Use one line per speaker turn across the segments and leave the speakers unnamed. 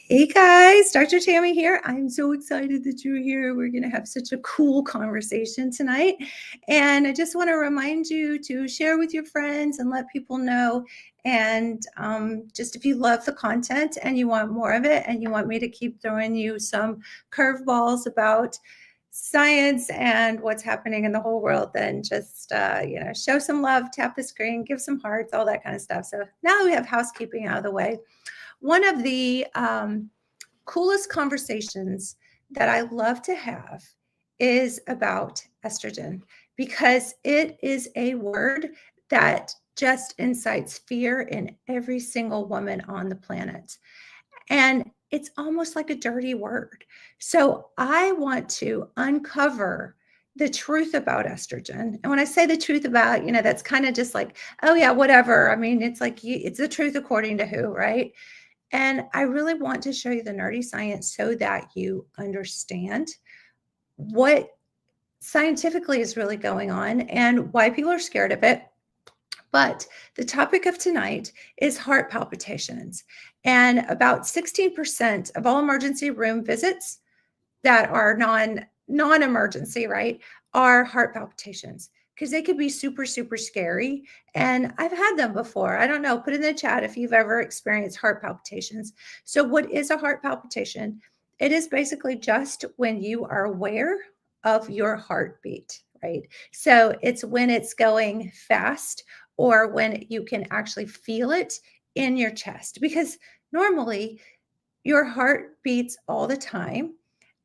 Hey guys, Dr. Tammy here. I'm so excited that you're here. We're going to have such a cool conversation tonight. And I just want to remind you to share with your friends and let people know. And just if you love the content and you want more of it and you want me to keep throwing you some curveballs about science and what's happening in the whole world, then just, show some love, tap the screen, give some hearts, all that kind of stuff. So now we have housekeeping out of the way. One of the coolest conversations that I love to have is about estrogen, because it is a word that just incites fear in every single woman on the planet. And it's almost like a dirty word. So I want to uncover the truth about estrogen. And when I say the truth about, that's kind of just like, oh yeah, whatever. I mean, it's like, it's the truth according to who, right? And I really want to show you the nerdy science so that you understand what scientifically is really going on and why people are scared of it. But the topic of tonight is heart palpitations. And about 16% of all emergency room visits that are non-emergency, right, are heart palpitations, because they could be super, super scary. And I've had them before. I don't know, put in the chat if you've ever experienced heart palpitations. So what is a heart palpitation? It is basically just when you are aware of your heartbeat, right? So it's when it's going fast or when you can actually feel it in your chest, because normally your heart beats all the time.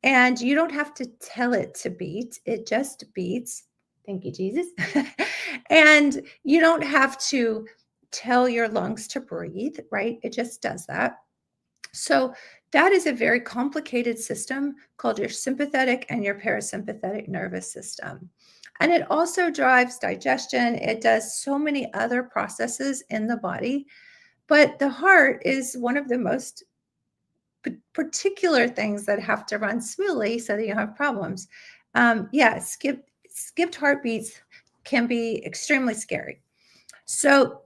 And you don't have to tell it to beat, it just beats. Thank you, Jesus. And you don't have to tell your lungs to breathe, right? It just does that. So that is a very complicated system called your sympathetic and your parasympathetic nervous system. And it also drives digestion. It does so many other processes in the body. But the heart is one of the most particular things that have to run smoothly so that you don't have problems. Skipped heartbeats can be extremely scary. So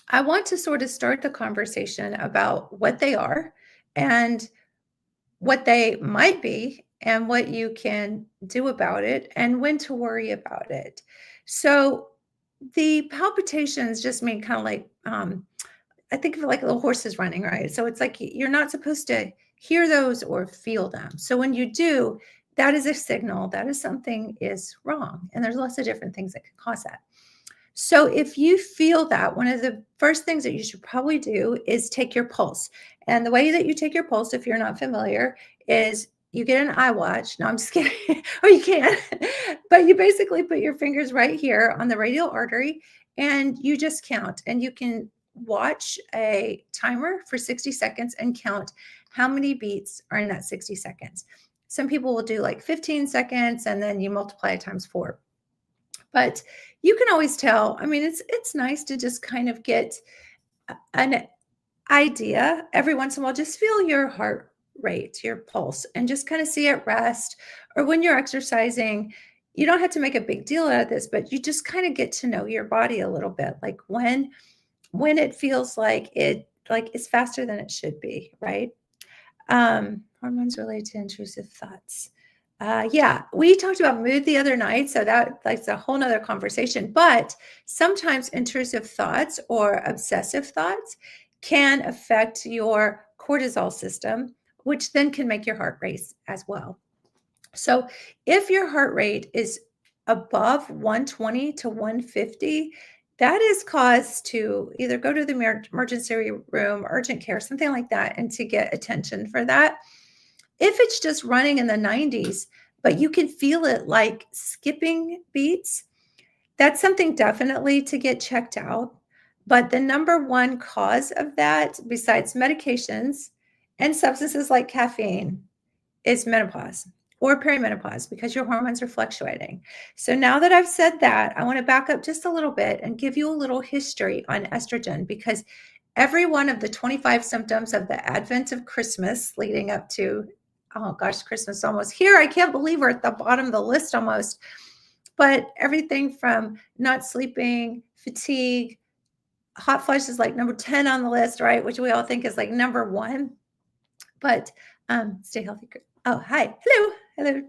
I want to sort of start the conversation about what they are and what they might be and what you can do about it and when to worry about it. So the palpitations just mean kind of like, I think of it like little horses running, right? So it's like you're not supposed to hear those or feel them. So when you do, that is a signal that is something is wrong. And there's lots of different things that can cause that. So if you feel that, one of the first things that you should probably do is take your pulse. And the way that you take your pulse, if you're not familiar, is you get an iWatch. No, I'm just kidding. Or you can. But you basically put your fingers right here on the radial artery and you just count. And you can watch a timer for 60 seconds and count how many beats are in that 60 seconds. Some people will do like 15 seconds and then you multiply it times 4. But you can always tell. I mean, it's nice to just kind of get an idea every once in a while. Just feel your heart rate, your pulse, and just kind of see it rest. Or when you're exercising, you don't have to make a big deal out of this, but you just kind of get to know your body a little bit. Like when it feels like it's faster than it should be, right? Hormones related to intrusive thoughts. We talked about mood the other night, so that's a whole nother conversation. But sometimes intrusive thoughts or obsessive thoughts can affect your cortisol system, which then can make your heart race as well. So if your heart rate is above 120 to 150, that is cause to either go to the emergency room, urgent care, something like that, and to get attention for that. If it's just running in the 90s, but you can feel it like skipping beats, that's something definitely to get checked out. But the number one cause of that, besides medications and substances like caffeine, is menopause or perimenopause, because your hormones are fluctuating. So now that I've said that, I want to back up just a little bit and give you a little history on estrogen, because every one of the 25 symptoms of the advent of Christmas leading up to, oh gosh, Christmas almost here. I can't believe we're at the bottom of the list almost. But everything from not sleeping, fatigue, hot flush is like number 10 on the list, right? Which we all think is like number 1. But stay healthy. Oh, hi. Hello. Hello.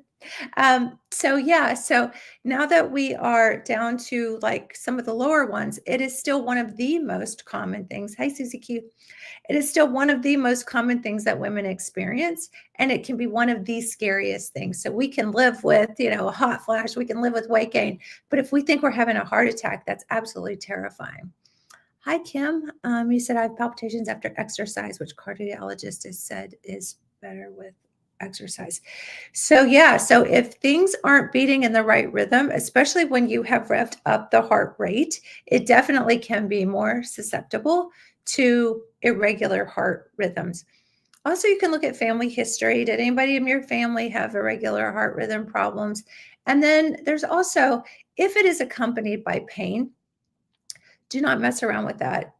So now that we are down to like some of the lower ones, it is still one of the most common things. Hi, Susie Q. It is still one of the most common things that women experience, and it can be one of the scariest things. So we can live with, a hot flash, we can live with weight gain, but if we think we're having a heart attack, that's absolutely terrifying. Hi, Kim. You said I have palpitations after exercise, which cardiologist has said is better with exercise. So if things aren't beating in the right rhythm, especially when you have revved up the heart rate, it definitely can be more susceptible to irregular heart rhythms. Also, you can look at family history. Did anybody in your family have irregular heart rhythm problems? And then there's also, if it is accompanied by pain, do not mess around with that.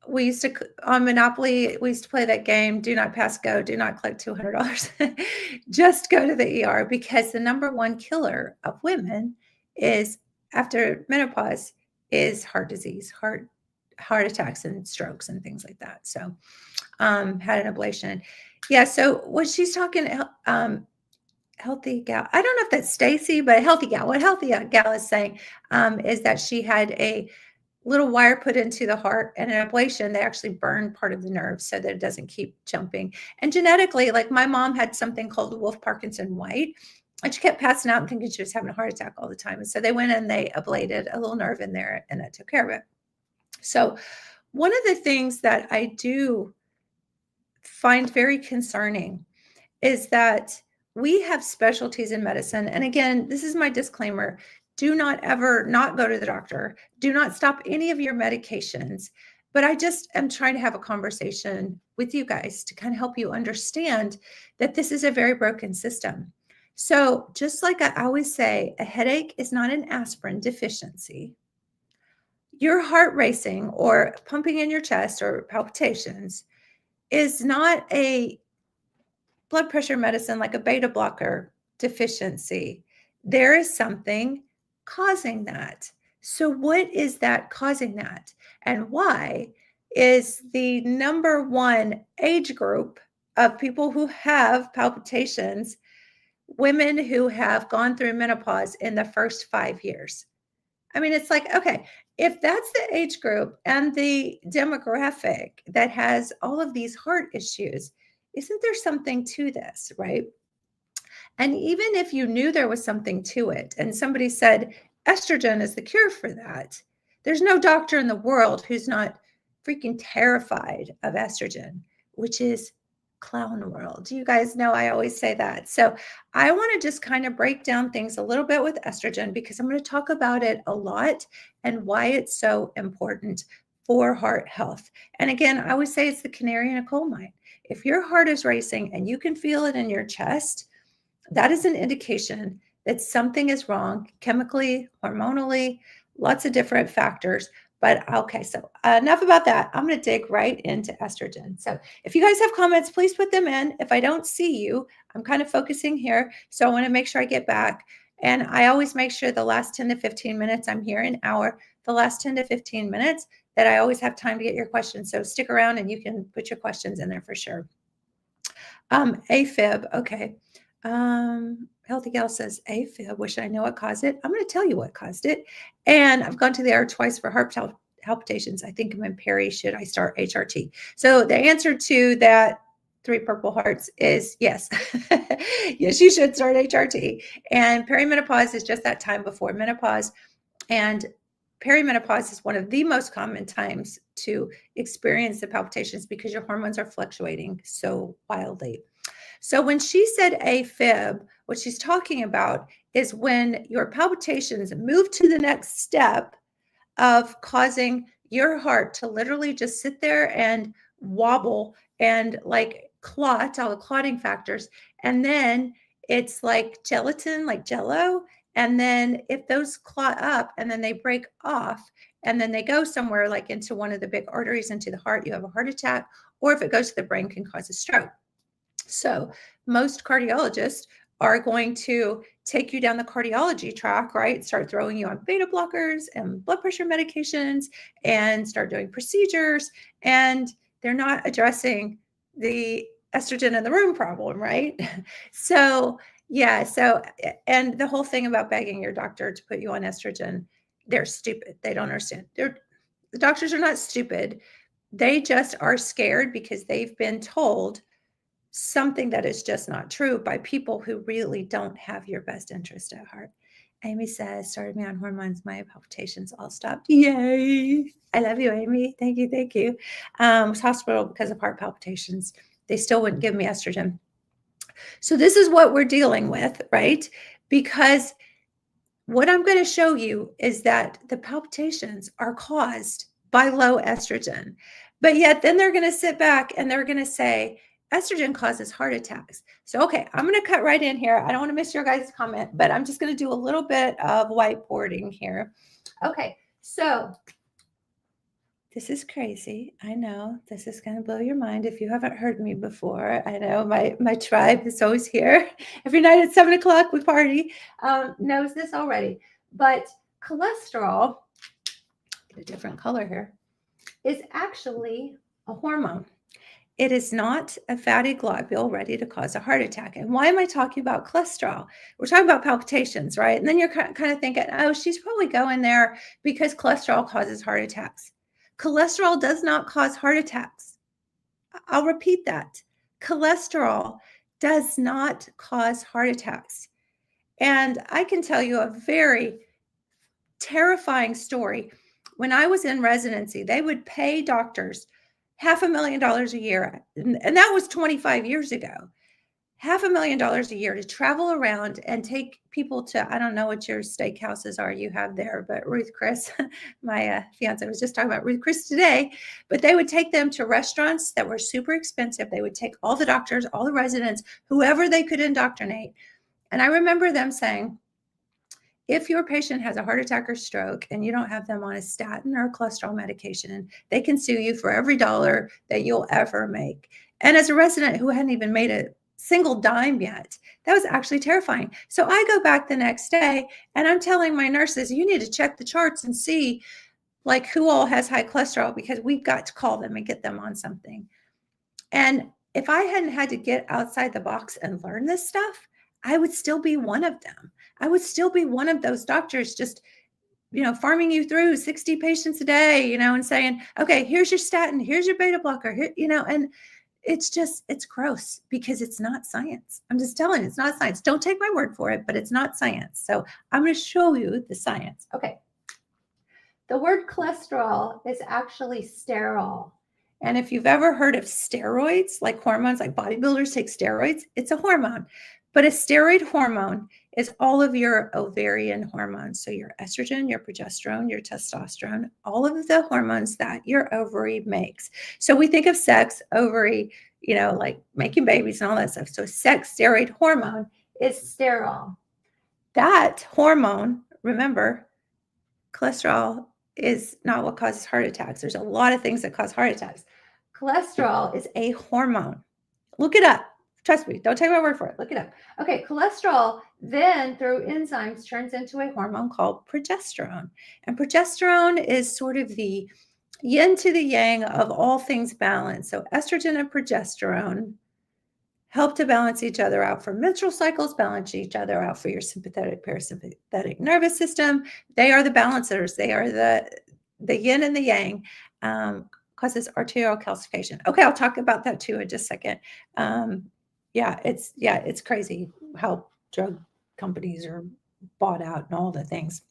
We used to, on Monopoly, we used to play that game, do not pass go, do not collect $200. Just go to the ER, because the number one killer of women is, after menopause, is heart disease, heart attacks and strokes and things like that. So had an ablation. Yeah, so what she's talking, healthy gal, I don't know if that's Stacy, but healthy gal, what healthy gal is saying is that she had a little wire put into the heart, and an ablation, they actually burn part of the nerve so that it doesn't keep jumping. And genetically, like my mom had something called Wolff Parkinson White, and she kept passing out and thinking she was having a heart attack all the time. And so they went and they ablated a little nerve in there, and that took care of it. So one of the things that I do find very concerning is that we have specialties in medicine. And again, this is my disclaimer. Do not ever not go to the doctor. Do not stop any of your medications. But I just am trying to have a conversation with you guys to kind of help you understand that this is a very broken system. So just like I always say, a headache is not an aspirin deficiency. Your heart racing or pumping in your chest or palpitations is not a blood pressure medicine like a beta blocker deficiency. There is something causing that. So what is that causing that? And why is the number one age group of people who have palpitations women who have gone through menopause in the first 5 years? I mean, it's like, okay, if that's the age group and the demographic that has all of these heart issues, isn't there something to this, right? And even if you knew there was something to it and somebody said estrogen is the cure for that, there's no doctor in the world who's not freaking terrified of estrogen, which is clown world. You guys know I always say that. So I want to just kind of break down things a little bit with estrogen, because I'm going to talk about it a lot and why it's so important for heart health. And again, I always say it's the canary in a coal mine. If your heart is racing and you can feel it in your chest, that is an indication that something is wrong chemically, hormonally, lots of different factors. But okay, so enough about that. I'm going to dig right into estrogen. So if you guys have comments, please put them in. If I don't see you, I'm kind of focusing here. So I want to make sure I get back. And I always make sure the last 10 to 15 minutes, I'm here an hour, the last 10 to 15 minutes, that I always have time to get your questions. So stick around and you can put your questions in there for sure. AFib, okay. Healthy Gal says AFib, wish I know what caused it. I'm going to tell you what caused it. And I've gone to the ER twice for heart palpitations. I think I'm in peri. Should I start HRT? So the answer to that 3 purple hearts is yes. Yes, you should start HRT. And perimenopause is just that time before menopause. And perimenopause is one of the most common times to experience the palpitations because your hormones are fluctuating so wildly. So when she said AFib, what she's talking about is when your palpitations move to the next step of causing your heart to literally just sit there and wobble and like clot, all the clotting factors. And then it's like gelatin, like jello. And then if those clot up and then they break off and then they go somewhere like into one of the big arteries into the heart, you have a heart attack. Or if it goes to the brain, can cause a stroke. So most cardiologists are going to take you down the cardiology track, right? Start throwing you on beta blockers and blood pressure medications and start doing procedures. And they're not addressing the estrogen in the room problem, right? So, yeah. So, and the whole thing about begging your doctor to put you on estrogen, they're stupid. They don't understand. The doctors are not stupid. They just are scared because they've been told something that is just not true by people who really don't have your best interest at heart. Amy says, started me on hormones. My palpitations all stopped. Yay. I love you, Amy. Thank you. Thank you. Was hospital because of heart palpitations. They still wouldn't give me estrogen. So this is what we're dealing with, right? Because what I'm going to show you is that the palpitations are caused by low estrogen. But yet then they're going to sit back and they're going to say, estrogen causes heart attacks. So, okay, I'm going to cut right in here. I don't want to miss your guys' comment, but I'm just going to do a little bit of whiteboarding here. Okay, so this is crazy. I know this is going to blow your mind if you haven't heard me before. I know my tribe is always here. Every night at 7 o'clock we party, knows this already. But cholesterol, get a different color here, is actually a hormone. It is not a fatty globule ready to cause a heart attack. And why am I talking about cholesterol? We're talking about palpitations, right? And then you're kind of thinking, oh, she's probably going there because cholesterol causes heart attacks. Cholesterol does not cause heart attacks. I'll repeat that. Cholesterol does not cause heart attacks. And I can tell you a very terrifying story. When I was in residency, they would pay doctors $500,000 a year. And that was 25 years ago. $500,000 a year to travel around and take people to, I don't know what your steakhouses are you have there, but Ruth Chris, my fiance was just talking about Ruth Chris today, but they would take them to restaurants that were super expensive. They would take all the doctors, all the residents, whoever they could indoctrinate. And I remember them saying, if your patient has a heart attack or stroke and you don't have them on a statin or a cholesterol medication, they can sue you for every dollar that you'll ever make. And as a resident who hadn't even made a single dime yet, that was actually terrifying. So I go back the next day and I'm telling my nurses, you need to check the charts and see like who all has high cholesterol, because we've got to call them and get them on something. And if I hadn't had to get outside the box and learn this stuff, I would still be one of them. I would still be one of those doctors just, farming you through 60 patients a day, and saying, okay, here's your statin, here's your beta blocker, here, and it's gross because it's not science. I'm just telling you, it's not science. Don't take my word for it, but it's not science. So I'm going to show you the science. Okay. The word cholesterol is actually sterol. And if you've ever heard of steroids, like hormones, like bodybuilders take steroids, it's a hormone. But a steroid hormone is all of your ovarian hormones. So your estrogen, your progesterone, your testosterone, all of the hormones that your ovary makes. So we think of sex, ovary, like making babies and all that stuff. So sex steroid hormone is sterol. That hormone, remember, cholesterol is not what causes heart attacks. There's a lot of things that cause heart attacks. Cholesterol is a hormone. Look it up. Trust me, don't take my word for it. Look it up. Okay, cholesterol then through enzymes turns into a hormone called progesterone. And progesterone is sort of the yin to the yang of all things balance. So estrogen and progesterone help to balance each other out for menstrual cycles, balance each other out for your sympathetic, parasympathetic nervous system. They are the balancers. They are the yin and the yang. Causes arterial calcification. Okay, I'll talk about that too in just a second. It's crazy how drug companies are bought out and all the things.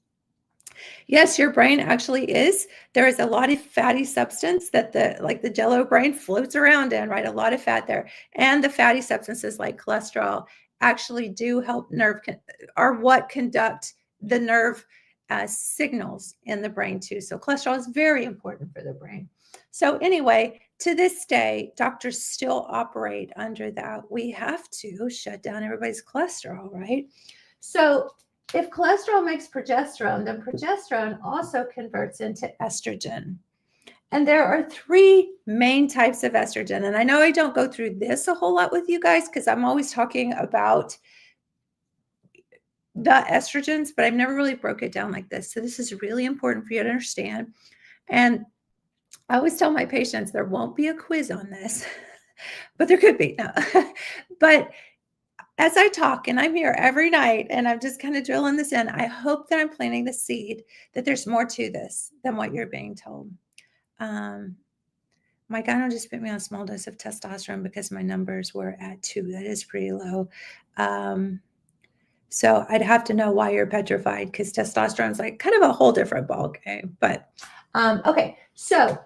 Yes, your brain actually is. There is a lot of fatty substance that the Jello brain floats around in, right? A lot of fat there. And the fatty substances like cholesterol actually do help are what conduct the nerve signals in the brain too. So cholesterol is very important for the brain. So anyway, to this day, doctors still operate under that. We have to shut down everybody's cholesterol, right? So if cholesterol makes progesterone, then progesterone also converts into estrogen. And there are 3 main types of estrogen. And I know I don't go through this a whole lot with you guys because I'm always talking about the estrogens, but I've never really broke it down like this. So this is really important for you to understand. And I always tell my patients there won't be a quiz on this. but there could be. No. But as I talk, and I'm here every night and I'm just kind of drilling this in, I hope that I'm planting the seed that there's more to this than what you're being told. My gyno just put me on a small dose of testosterone because my numbers were at 2. That is pretty low. So I'd have to know why you're petrified, because testosterone is like kind of a whole different ballgame. But okay, so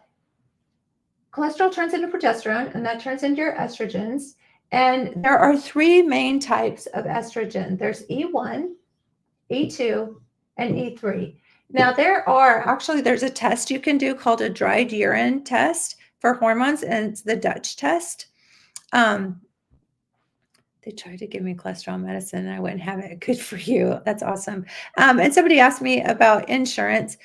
cholesterol turns into progesterone, and that turns into your estrogens. And there are 3 main types of estrogen. There's E1, E2, and E3. Now, there's a test you can do called a dried urine test for hormones, and it's the Dutch test. They tried to give me cholesterol medicine and I wouldn't have it. Good for you. That's awesome. And somebody asked me about insurance.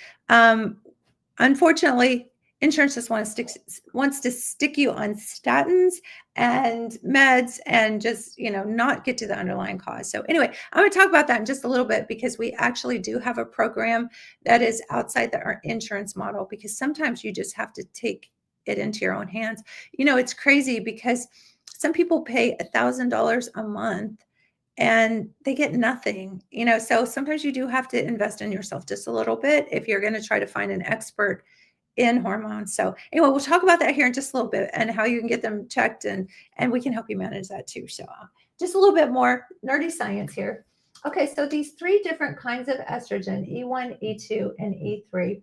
Unfortunately, insurance just wants to stick you on statins and meds and just, not get to the underlying cause. So anyway, I'm going to talk about that in just a little bit, because we actually do have a program that is outside our insurance model, because sometimes you just have to take it into your own hands. It's crazy because some people pay $1,000 a month and they get nothing, so sometimes you do have to invest in yourself just a little bit if you're going to try to find an expert in hormones. So anyway, we'll talk about that here in just a little bit, and how you can get them checked, and we can help you manage that too. So just a little bit more nerdy science here. Okay, so these 3 different kinds of estrogen, E1, E2, and E3,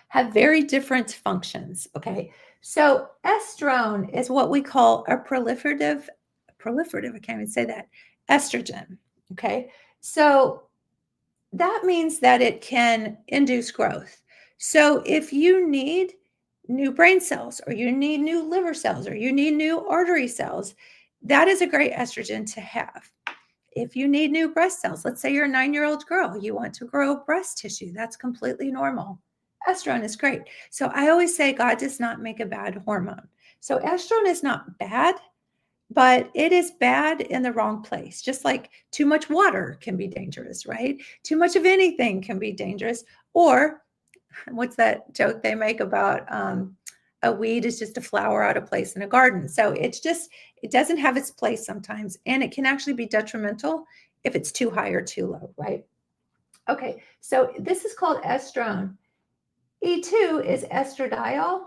have very different functions. Okay, so estrone is what we call a proliferative, I can't even say that, estrogen. Okay, so that means that it can induce growth. So if you need new brain cells, or you need new liver cells, or you need new artery cells, that is a great estrogen to have. If you need new breast cells, let's say you're a 9-year-old girl, you want to grow breast tissue, that's completely normal. Estrone is great. So I always say God does not make a bad hormone. So estrone is not bad, but it is bad in the wrong place. Just like too much water can be dangerous, right? Too much of anything can be dangerous. Or what's that joke they make about a weed is just a flower out of place in a garden? So it doesn't have its place sometimes, and it can actually be detrimental if it's too high or too low, right? Okay, so this is called estrone. E2 is estradiol,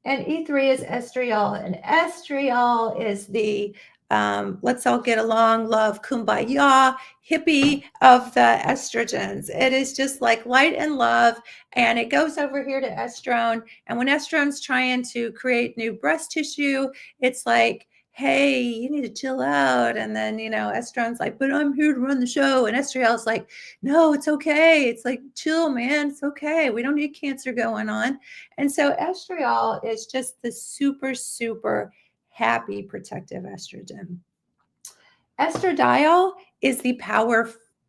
and E3 is estriol. And estriol is the let's all get along, love, kumbaya, hippie of the estrogens. It is just like light and love, and it goes over here to estrone. And when estrone's trying to create new breast tissue, it's like, hey, you need to chill out. And then, estrone's like, but I'm here to run the show. And estriol's like, no, it's okay. It's like, chill, man. It's okay. We don't need cancer going on. And so estriol is just the super, super happy protective estrogen. Estradiol is the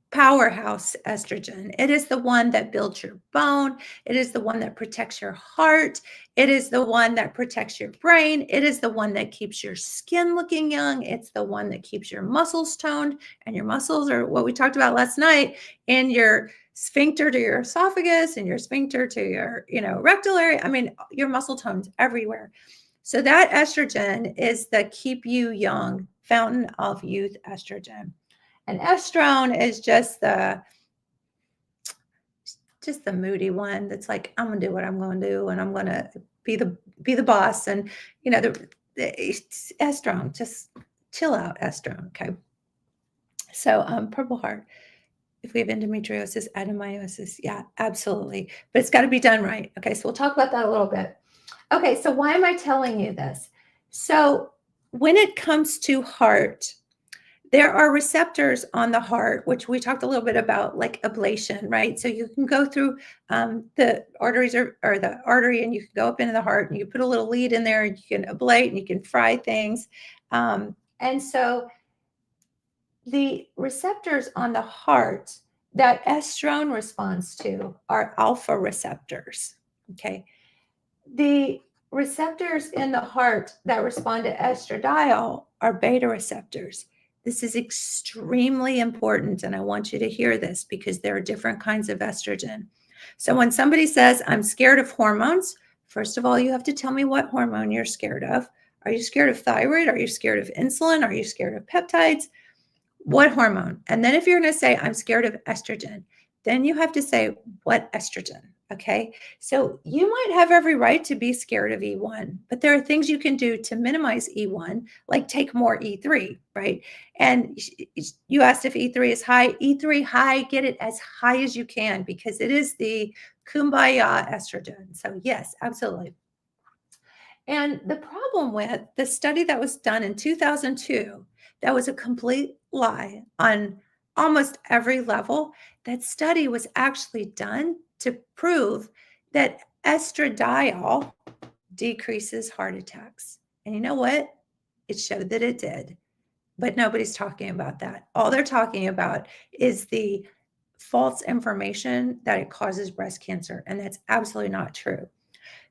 powerhouse estrogen. It is the one that builds your bone. It is the one that protects your heart. It is the one that protects your brain. It is the one that keeps your skin looking young. It's the one that keeps your muscles toned, and your muscles are what we talked about last night, in your sphincter to your esophagus and your sphincter to your, rectal area. I mean, your muscle tones everywhere. So that estrogen is the keep you young, fountain of youth estrogen. And estrone is just the moody one that's like, I'm gonna do what I'm gonna do, and I'm gonna be the boss. And the estrone, just chill out, estrone. Okay. So Purple Heart, if we have endometriosis, adenomyosis, yeah, absolutely. But it's got to be done right. Okay, so we'll talk about that a little bit. Okay, so why am I telling you this? So when it comes to heart, there are receptors on the heart, which we talked a little bit about, like ablation, right? So you can go through the arteries or the artery, and you can go up into the heart, and you put a little lead in there, and you can ablate, and you can fry things. And so the receptors on the heart that estrone responds to are alpha receptors, okay? The receptors in the heart that respond to estradiol are beta receptors. This is extremely important, and I want you to hear this, because there are different kinds of estrogen. So when somebody says, I'm scared of hormones, first of all, you have to tell me what hormone you're scared of. Are you scared of thyroid? Are you scared of insulin? Are you scared of peptides? What hormone? And then if you're going to say, I'm scared of estrogen, then you have to say, what estrogen? Okay. So you might have every right to be scared of E1, but there are things you can do to minimize E1, like take more E3, right? And you asked if E3 is high. E3 high, get it as high as you can because it is the kumbaya estrogen. So yes, absolutely. And the problem with the study that was done in 2002, that was a complete lie on almost every level. That study was actually done to prove that estradiol decreases heart attacks. And you know what? It showed that it did, but nobody's talking about that. All they're talking about is the false information that it causes breast cancer. And that's absolutely not true.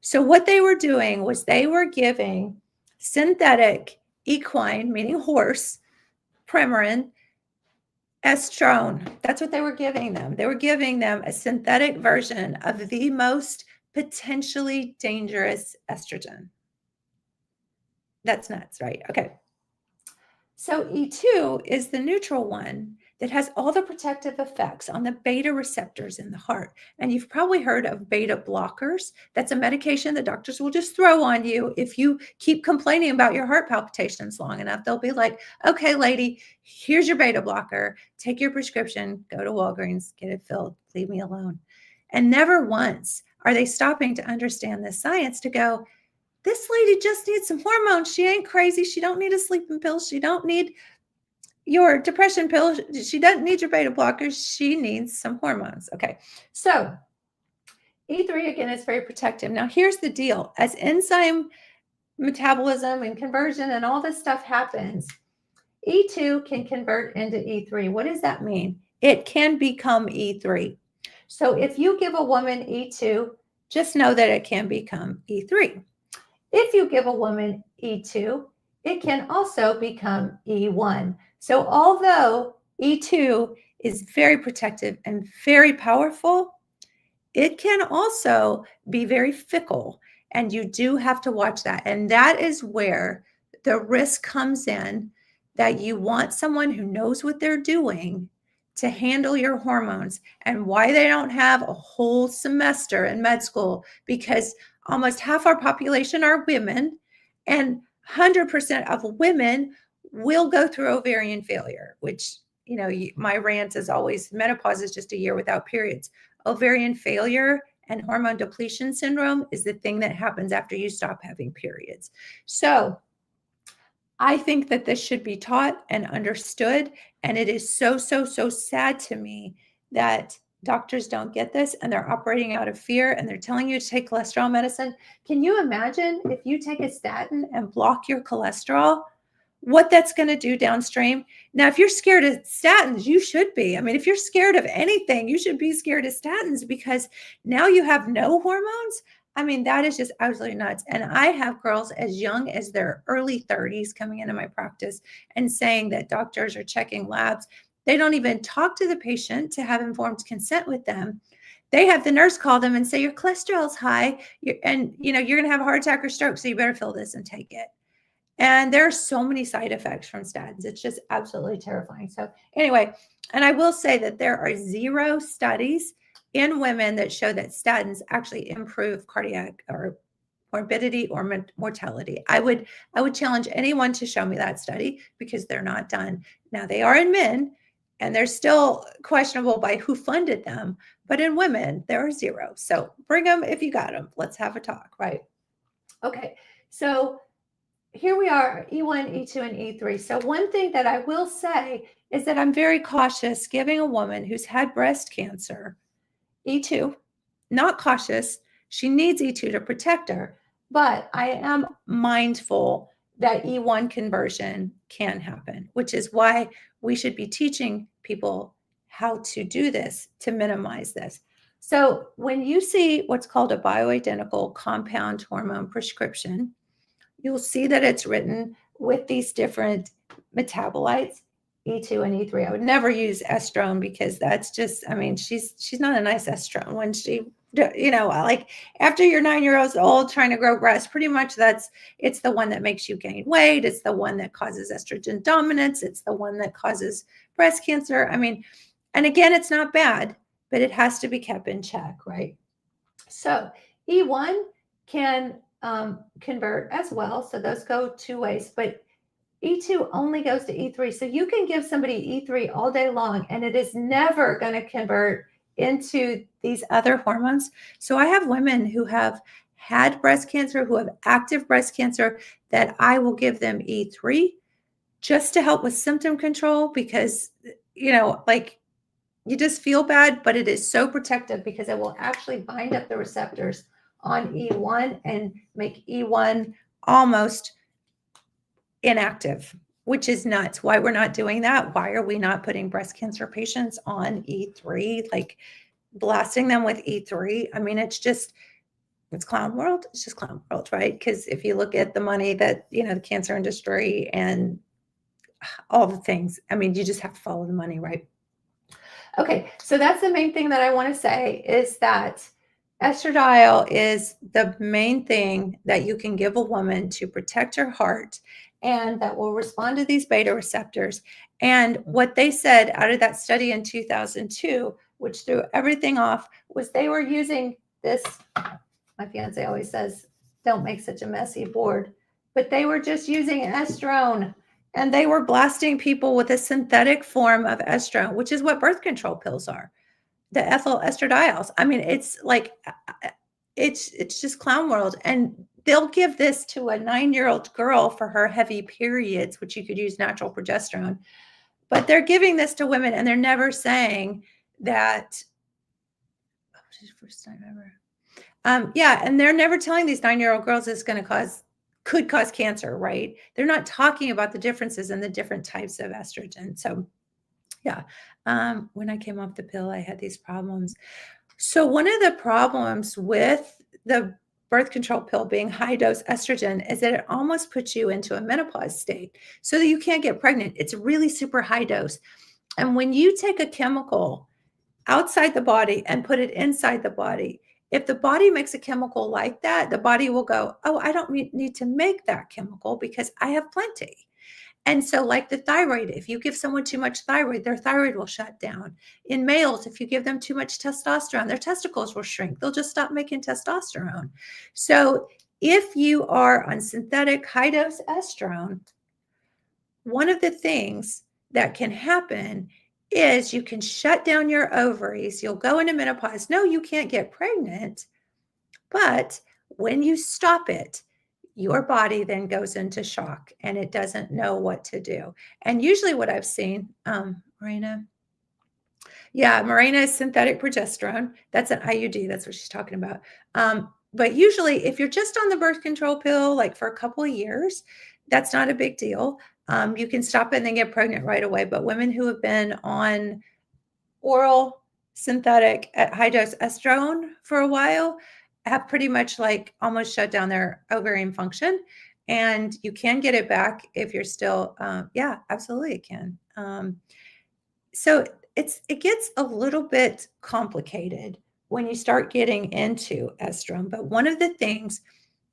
So what they were doing was they were giving synthetic equine, meaning horse, Premarin, estrone. That's what they were giving them. They were giving them a synthetic version of the most potentially dangerous estrogen. That's nuts, right? Okay. So E2 is the neutral one that has all the protective effects on the beta receptors in the heart. And you've probably heard of beta blockers. That's a medication the doctors will just throw on you if you keep complaining about your heart palpitations long enough. They'll be like, okay, lady, here's your beta blocker. Take your prescription, go to Walgreens, get it filled, leave me alone. And never once are they stopping to understand the science to go, this lady just needs some hormones. She ain't crazy. She don't need a sleeping pill. She don't need your depression pill. She doesn't need your beta blockers. She needs some hormones. Okay. So E3 again is very protective. Now here's the deal. As enzyme metabolism and conversion and all this stuff happens, E2 can convert into E3. What does that mean? It can become E3. So if you give a woman E2, just know that it can become E3. If you give a woman E2, it can also become E1. So although E2 is very protective and very powerful, it can also be very fickle. And you do have to watch that. And that is where the risk comes in, that you want someone who knows what they're doing to handle your hormones, and why they don't have a whole semester in med school, because almost half our population are women, and 100% of women will go through ovarian failure, which, you know, my rant is always menopause is just a year without periods. Ovarian failure and hormone depletion syndrome is the thing that happens after you stop having periods. So I think that this should be taught and understood. And it is so, so, so sad to me that doctors don't get this and they're operating out of fear and they're telling you to take cholesterol medicine. Can you imagine if you take a statin and block your cholesterol, what that's going to do downstream? Now, if you're scared of statins, you should be. I mean, if you're scared of anything, you should be scared of statins, because now you have no hormones. I mean, that is just absolutely nuts. And I have girls as young as their early 30s coming into my practice and saying that doctors are checking labs. They don't even talk to the patient to have informed consent with them. They have the nurse call them and say, your cholesterol's high, and you're going to have a heart attack or stroke, so you better fill this and take it. And there are so many side effects from statins. It's just absolutely terrifying. So anyway, and I will say that there are 0 studies in women that show that statins actually improve cardiac or morbidity or mortality. I would challenge anyone to show me that study, because they're not done. Now, they are in men, and they're still questionable by who funded them. But in women, there are 0. So bring them if you got them. Let's have a talk, right? Okay, so here we are, E1, E2, and E3. So one thing that I will say is that I'm very cautious giving a woman who's had breast cancer E2, not cautious. She needs E2 to protect her, but I am mindful that E1 conversion can happen, which is why we should be teaching people how to do this to minimize this. So when you see what's called a bioidentical compound hormone prescription, you'll see that it's written with these different metabolites, E2 and E3. I would never use estrone, because that's just, I mean, she's not a nice estrone when she like after you're 9 years old trying to grow breasts, pretty much it's the one that makes you gain weight. It's the one that causes estrogen dominance. It's the one that causes breast cancer. I mean, and again, it's not bad, but it has to be kept in check, right? So E1 can convert as well. So those go two ways, but E2 only goes to E3. So you can give somebody E3 all day long, and it is never going to convert into these other hormones. So I have women who have had breast cancer, who have active breast cancer, that I will give them E3 just to help with symptom control because, like you just feel bad, but it is so protective because it will actually bind up the receptors on E1 and make E1 almost inactive, which is nuts. Why we're not doing that? Why are we not putting breast cancer patients on E3, like blasting them with E3? I mean, it's clown world. It's just clown world, right? Because if you look at the money that, the cancer industry and all the things, I mean, you just have to follow the money, right? Okay, so that's the main thing that I want to say is that estradiol is the main thing that you can give a woman to protect her heart and that will respond to these beta receptors. And what they said out of that study in 2002, which threw everything off, was they were using this. My fiance always says, don't make such a messy board, but they were just using estrone. And they were blasting people with a synthetic form of estrone, which is what birth control pills are, the ethyl estradiols. I mean, it's like, it's just clown world. And they'll give this to a 9-year-old girl for her heavy periods, which you could use natural progesterone. But they're giving this to women, and they're never saying that. Oh, this is the first time ever. Yeah, and they're never telling these 9-year-old girls it's going to could cause cancer, right? They're not talking about the differences in the different types of estrogen. So yeah, when I came off the pill, I had these problems. So one of the problems with the birth control pill being high dose estrogen is that it almost puts you into a menopause state so that you can't get pregnant. It's really super high dose. And when you take a chemical outside the body and put it inside the body, if the body makes a chemical like that, the body will go, oh, I don't need to make that chemical because I have plenty. And so like the thyroid, if you give someone too much thyroid, their thyroid will shut down. In males, if you give them too much testosterone, their testicles will shrink. They'll just stop making testosterone. So if you are on synthetic high dose estrone, one of the things that can happen is you can shut down your ovaries. You'll go into menopause. No, you can't get pregnant. But when you stop it, your body then goes into shock and it doesn't know what to do. And usually what I've seen, Marina. Yeah, Mirena is synthetic progesterone. That's an IUD. That's what she's talking about. But usually if you're just on the birth control pill, like for a couple of years, that's not a big deal. You can stop it and then get pregnant right away. But women who have been on oral synthetic at high dose estrone for a while have pretty much like almost shut down their ovarian function. And you can get it back if you're still, yeah, absolutely it can. So it gets a little bit complicated when you start getting into estrone. But one of the things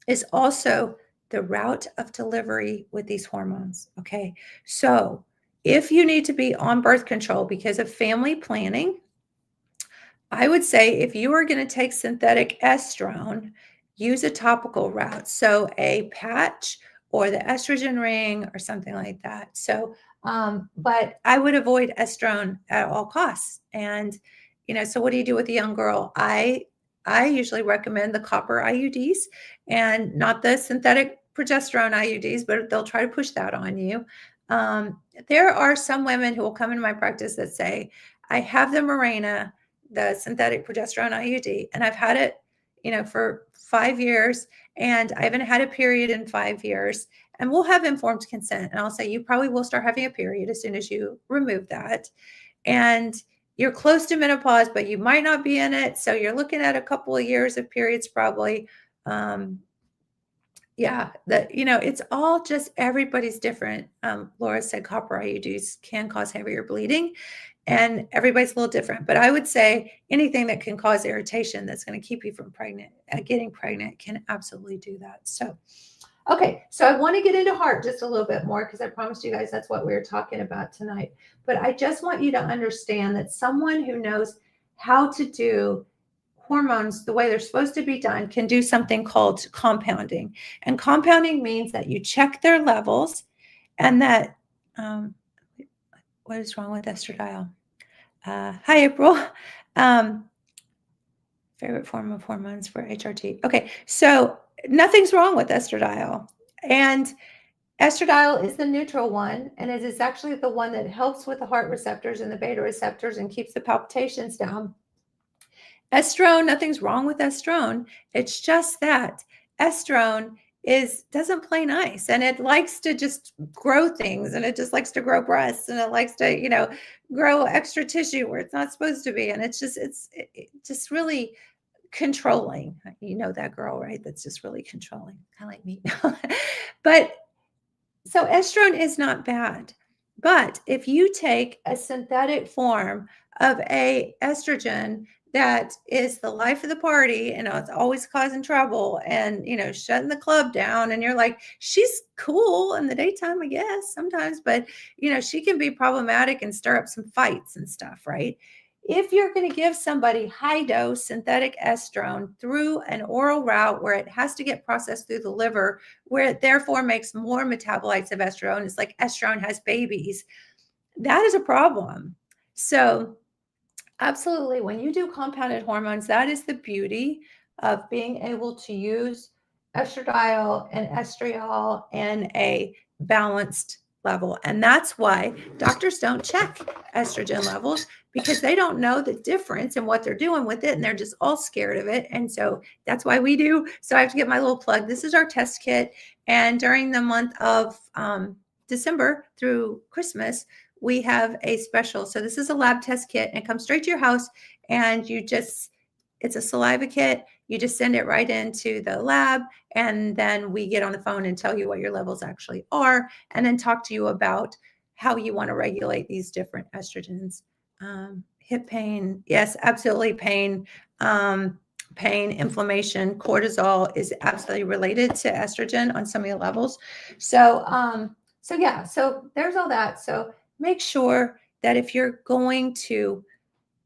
is also the route of delivery with these hormones. Okay. So if you need to be on birth control because of family planning, I would say if you are going to take synthetic estrone, use a topical route. So a patch or the estrogen ring or something like that. So, but I would avoid estrone at all costs. And, so what do you do with a young girl? I usually recommend the copper IUDs and not the synthetic progesterone IUDs, but they'll try to push that on you. There are some women who will come into my practice that say, I have the Mirena, the synthetic progesterone IUD, and I've had it, for 5 years, and I haven't had a period in 5 years. And we'll have informed consent. And I'll say, you probably will start having a period as soon as you remove that. And you're close to menopause, but you might not be in it. So you're looking at a couple of years of periods probably. Yeah, it's all just everybody's different. Laura said copper IUDs can cause heavier bleeding. And everybody's a little different. But I would say anything that can cause irritation that's going to keep you from getting pregnant can absolutely do that. So, okay, so I want to get into heart just a little bit more because I promised you guys that's what we were talking about tonight. But I just want you to understand that someone who knows how to do hormones the way they're supposed to be done can do something called compounding. And compounding means that you check their levels and that, what is wrong with estradiol? Hi, April. Favorite form of hormones for HRT. Okay, so nothing's wrong with estradiol. And estradiol is the neutral one, and it is actually the one that helps with the heart receptors and the beta receptors and keeps the palpitations down. Estrone, nothing's wrong with estrone. It's just that estrone doesn't play nice, and it likes to just grow things, and it just likes to grow breasts, and it likes to, grow extra tissue where it's not supposed to be. And it's just really controlling. You know that girl, right? That's just really controlling. Kind of like me. But so estrone is not bad. But if you take a synthetic form of a estrogen that is the life of the party and it's always causing trouble and shutting the club down, and you're like, she's cool in the daytime, I guess, sometimes, but she can be problematic and stir up some fights and stuff, right? If you're going to give somebody high dose synthetic estrone through an oral route where it has to get processed through the liver, where it therefore makes more metabolites of estrone, it's like estrone has babies, that is a problem. So absolutely, when you do compounded hormones, that is the beauty of being able to use estradiol and estriol in a balanced level. And that's why doctors don't check estrogen levels, because they don't know the difference in what they're doing with it, and they're just all scared of it. And so that's why we do. So I have to get my little plug. This is our test kit. And during the month of December through Christmas, we have a special. So this is a lab test kit, and it comes straight to your house, and it's a saliva kit. You just send it right into the lab, and then we get on the phone and tell you what your levels actually are, and then talk to you about how you want to regulate these different estrogens. Hip pain, yes, absolutely. Pain, inflammation, cortisol is absolutely related to estrogen on some of your levels. So yeah, so there's all that. So make sure that if you're going to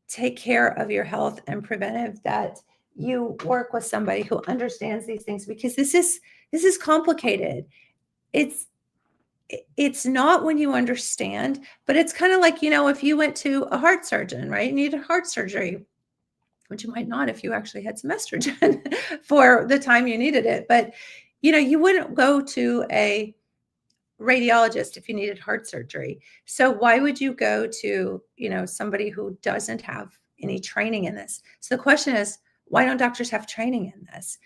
take care of your health and preventive, that you work with somebody who understands these things, because this is complicated. It's not when you understand, but it's kind of like, if you went to a heart surgeon, right? You needed heart surgery, which you might not if you actually had some estrogen for the time you needed it. But, you wouldn't go to a radiologist if you needed heart surgery. So why would you go to, somebody who doesn't have any training in this? So the question is, why don't doctors have training in this?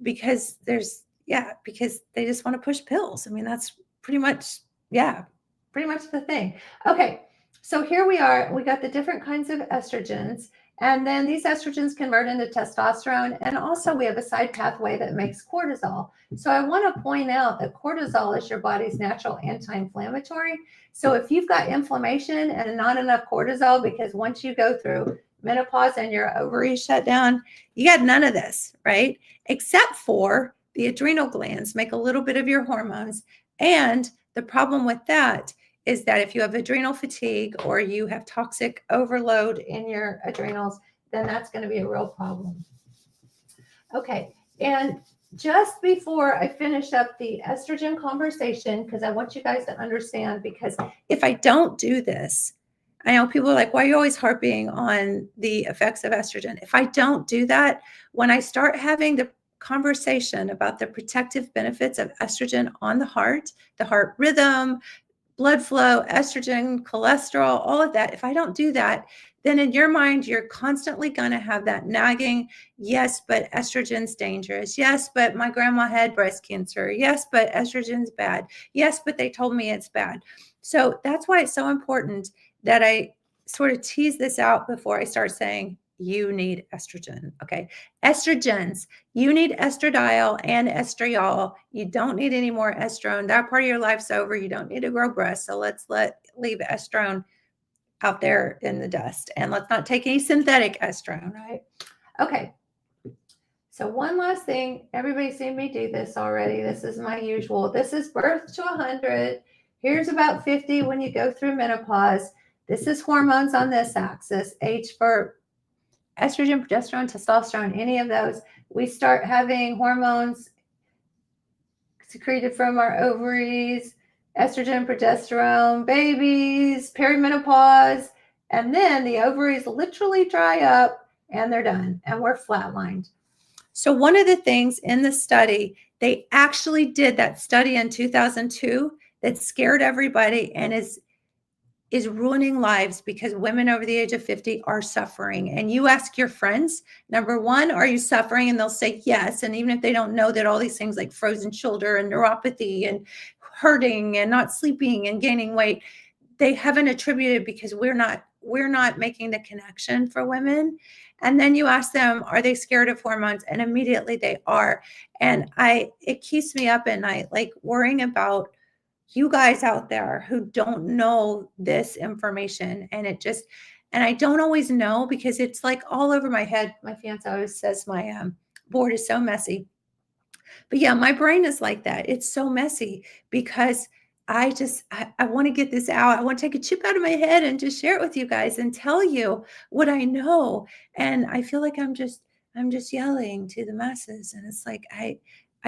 Because because they just want to push pills. I mean, that's pretty much the thing. Okay. So here we are. We got the different kinds of estrogens. And then these estrogens convert into testosterone. And also we have a side pathway that makes cortisol. So I want to point out that cortisol is your body's natural anti-inflammatory. So if you've got inflammation and not enough cortisol, because once you go through menopause and your ovaries shut down, you got none of this, right? Except for the adrenal glands make a little bit of your hormones. And the problem with that is that if you have adrenal fatigue or you have toxic overload in your adrenals, then that's going to be a real problem. Okay, and just before I finish up the estrogen conversation, because I want you guys to understand, because if I don't do this, I know people are like, why are you always harping on the effects of estrogen? If I don't do that, when I start having the conversation about the protective benefits of estrogen on the heart rhythm, blood flow, estrogen, cholesterol, all of that, if I don't do that, then in your mind, you're constantly going to have that nagging, yes, but estrogen's dangerous. Yes, but my grandma had breast cancer. Yes, but estrogen's bad. Yes, but they told me it's bad. So that's why it's so important that I sort of tease this out before I start saying, you need estrogen. Okay. Estrogens, you need estradiol and estriol. You don't need any more estrone. That part of your life's over. You don't need to grow breasts. So let's leave estrone out there in the dust. And let's not take any synthetic estrogen, right? Okay. So one last thing, everybody's seen me do this already. This is my usual. This is birth to 100. Here's about 50 when you go through menopause. This is hormones on this axis, H for estrogen, progesterone, testosterone, any of those. We start having hormones secreted from our ovaries, estrogen, progesterone, babies, perimenopause, and then the ovaries literally dry up and they're done and we're flatlined. So one of the things in the study, they actually did that study in 2002 that scared everybody and is ruining lives because women over the age of 50 are suffering. And you ask your friends, number one, are you suffering? And they'll say yes. And even if they don't know that all these things like frozen shoulder and neuropathy and hurting and not sleeping and gaining weight, they haven't attributed because we're not making the connection for women. And then you ask them, are they scared of hormones? And immediately they are. And it keeps me up at night, like worrying about you guys out there who don't know this information. And I don't always know because it's like all over my head. My fiance always says my board is so messy. But yeah, my brain is like that. It's so messy because I want to get this out. I want to take a chip out of my head and just share it with you guys and tell you what I know. And I feel like I'm just yelling to the masses. And it's like, I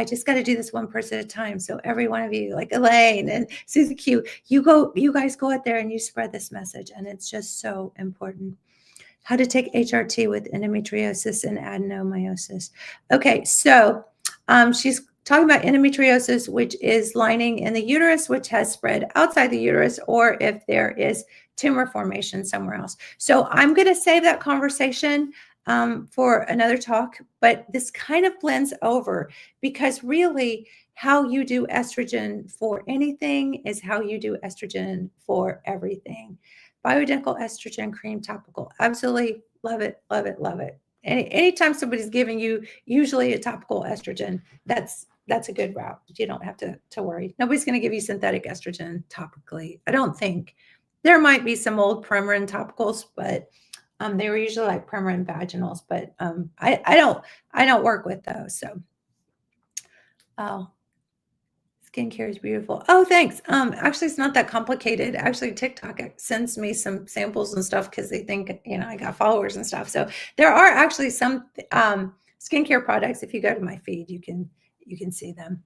just got to do this one person at a time. So every one of you, like Elaine and Susie Q, you guys go out there and you spread this message. And it's just so important. How to take HRT with endometriosis and adenomyosis. Okay, so she's talking about endometriosis, which is lining in the uterus, which has spread outside the uterus, or if there is tumor formation somewhere else. So I'm going to save that conversation for another talk, but this kind of blends over because really how you do estrogen for anything is how you do estrogen for everything. Bioidentical estrogen cream topical. Absolutely love it, love it, love it. Anytime somebody's giving you usually a topical estrogen, that's a good route. You don't have to worry. Nobody's going to give you synthetic estrogen topically. I don't think. There might be some old Premarin topicals, but they were usually like Premarin vaginals. But I don't work with those. So, oh, skincare is beautiful. Oh, thanks. Actually, it's not that complicated. Actually, TikTok sends me some samples and stuff because they think, I got followers and stuff. So there are actually some skincare products. If you go to my feed, you can see them.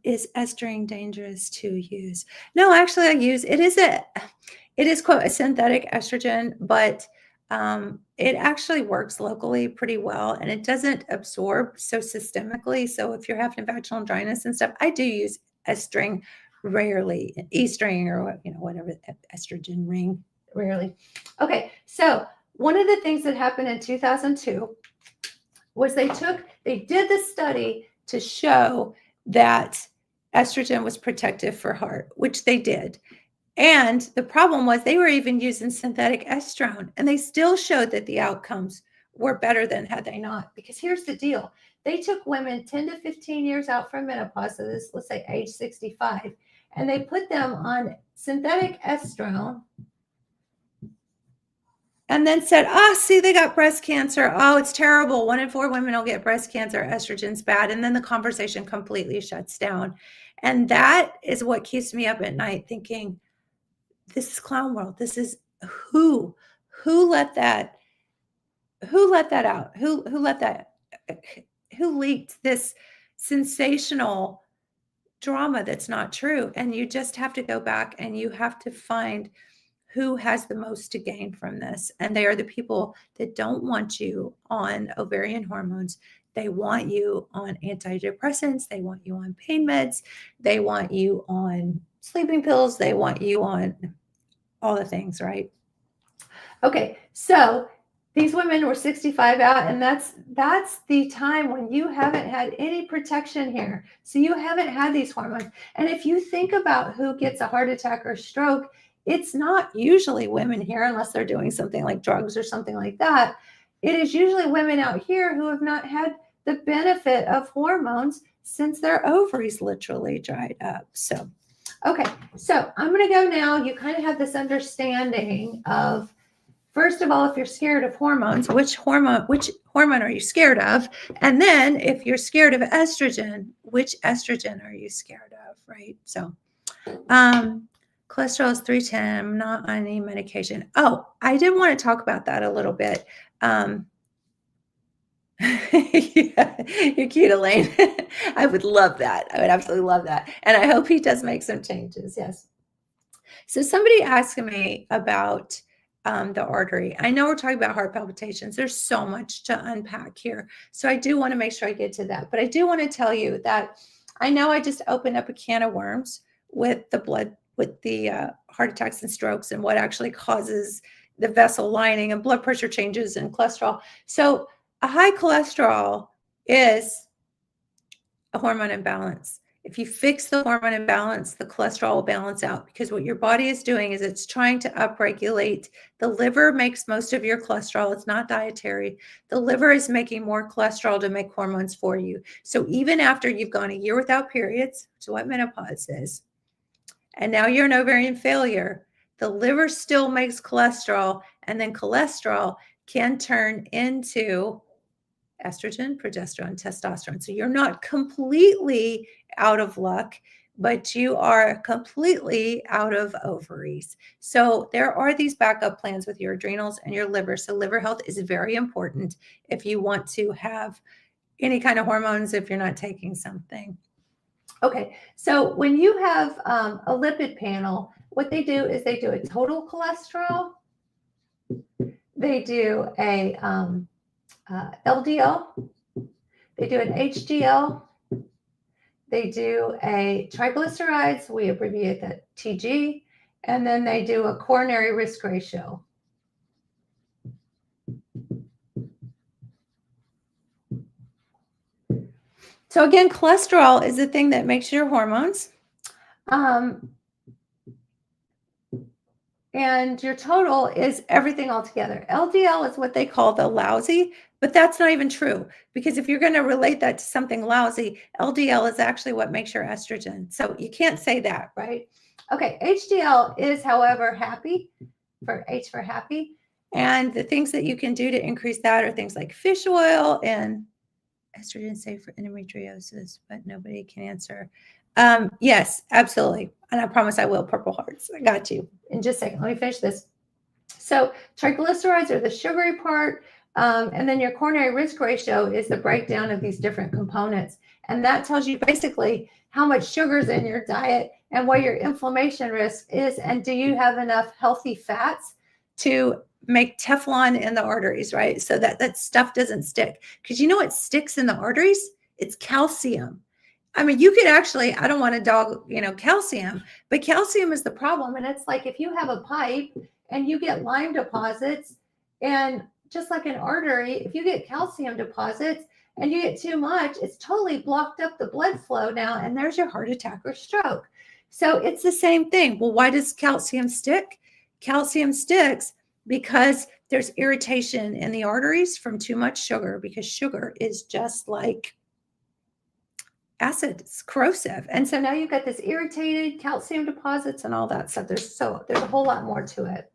Is estrogen dangerous to use? No, actually, I use it. It is quote a synthetic estrogen, but it actually works locally pretty well and it doesn't absorb so systemically. So if you're having vaginal dryness and stuff, I do use estring rarely, e-string or whatever, estrogen ring rarely. Okay, so one of the things that happened in 2002 was they did the study to show that estrogen was protective for heart, which they did. And the problem was they were even using synthetic estrone, and they still showed that the outcomes were better than had they not. Because here's the deal. They took women 10 to 15 years out from menopause, so this, let's say age 65, and they put them on synthetic estrone and then said, see, they got breast cancer. Oh, it's terrible. 1 in 4 women will get breast cancer. Estrogen's bad. And then the conversation completely shuts down. And that is what keeps me up at night thinking, this is clown world. This is who let that out? Who leaked this sensational drama that's not true? And you just have to go back and you have to find who has the most to gain from this. And they are the people that don't want you on ovarian hormones. They want you on antidepressants. They want you on pain meds. They want you on sleeping pills. They want you on all the things, right? Okay, so these women were 65 out, and that's the time when you haven't had any protection here. So you haven't had these hormones. And if you think about who gets a heart attack or stroke, it's not usually women here unless they're doing something like drugs or something like that. It is usually women out here who have not had the benefit of hormones since their ovaries literally dried up. So, Okay, so I'm going to go now. You kind of have this understanding of, first of all, if you're scared of hormones, which hormone are you scared of? And then if you're scared of estrogen, which estrogen are you scared of, right? So cholesterol is 310. I'm not on any medication. Oh, I did want to talk about that a little bit. Yeah, you're cute, Elaine. I would love that. I would absolutely love that. And I hope he does make some changes. Yes. So somebody asked me about the artery. I know we're talking about heart palpitations. There's so much to unpack here. So I do want to make sure I get to that. But I do want to tell you that I know I just opened up a can of worms with the heart attacks and strokes and what actually causes the vessel lining and blood pressure changes and cholesterol. So a high cholesterol is a hormone imbalance. If you fix the hormone imbalance, the cholesterol will balance out, because what your body is doing is it's trying to upregulate. The liver makes most of your cholesterol. It's not dietary. The liver is making more cholesterol to make hormones for you. So even after you've gone a year without periods, which is what menopause is, and now you're an ovarian failure, the liver still makes cholesterol, and then cholesterol can turn into estrogen, progesterone, testosterone. So you're not completely out of luck, but you are completely out of ovaries. So there are these backup plans with your adrenals and your liver. So liver health is very important if you want to have any kind of hormones if you're not taking something. Okay, so when you have a lipid panel, what they do is they do a total cholesterol, they do a LDL, they do an HDL, they do a triglycerides, we abbreviate that TG, and then they do a coronary risk ratio. So again, cholesterol is the thing that makes your hormones. And your total is everything altogether. LDL is what they call the lousy, but that's not even true, because if you're going to relate that to something lousy, LDL is actually what makes your estrogen. So you can't say that, right? Okay, HDL is, however, happy, for H for happy. And the things that you can do to increase that are things like fish oil and estrogen safe for endometriosis, but nobody can answer. Yes, absolutely. And I promise I will. Purple hearts. I got you. In just a second. Let me finish this. So triglycerides are the sugary part. And then your coronary risk ratio is the breakdown of these different components. And that tells you basically how much sugar is in your diet and what your inflammation risk is. And do you have enough healthy fats to make Teflon in the arteries, right? So that stuff doesn't stick. Because you know what sticks in the arteries? It's calcium. I mean, you could actually, I don't want to dog, calcium, but calcium is the problem. And it's like if you have a pipe and you get lime deposits, and just like an artery, if you get calcium deposits and you get too much, it's totally blocked up the blood flow now, and there's your heart attack or stroke. So it's the same thing. Well, why does calcium stick? Calcium sticks because there's irritation in the arteries from too much sugar, because sugar is just like acid. It's corrosive. And so now you've got this irritated calcium deposits and all that stuff. There's a whole lot more to it.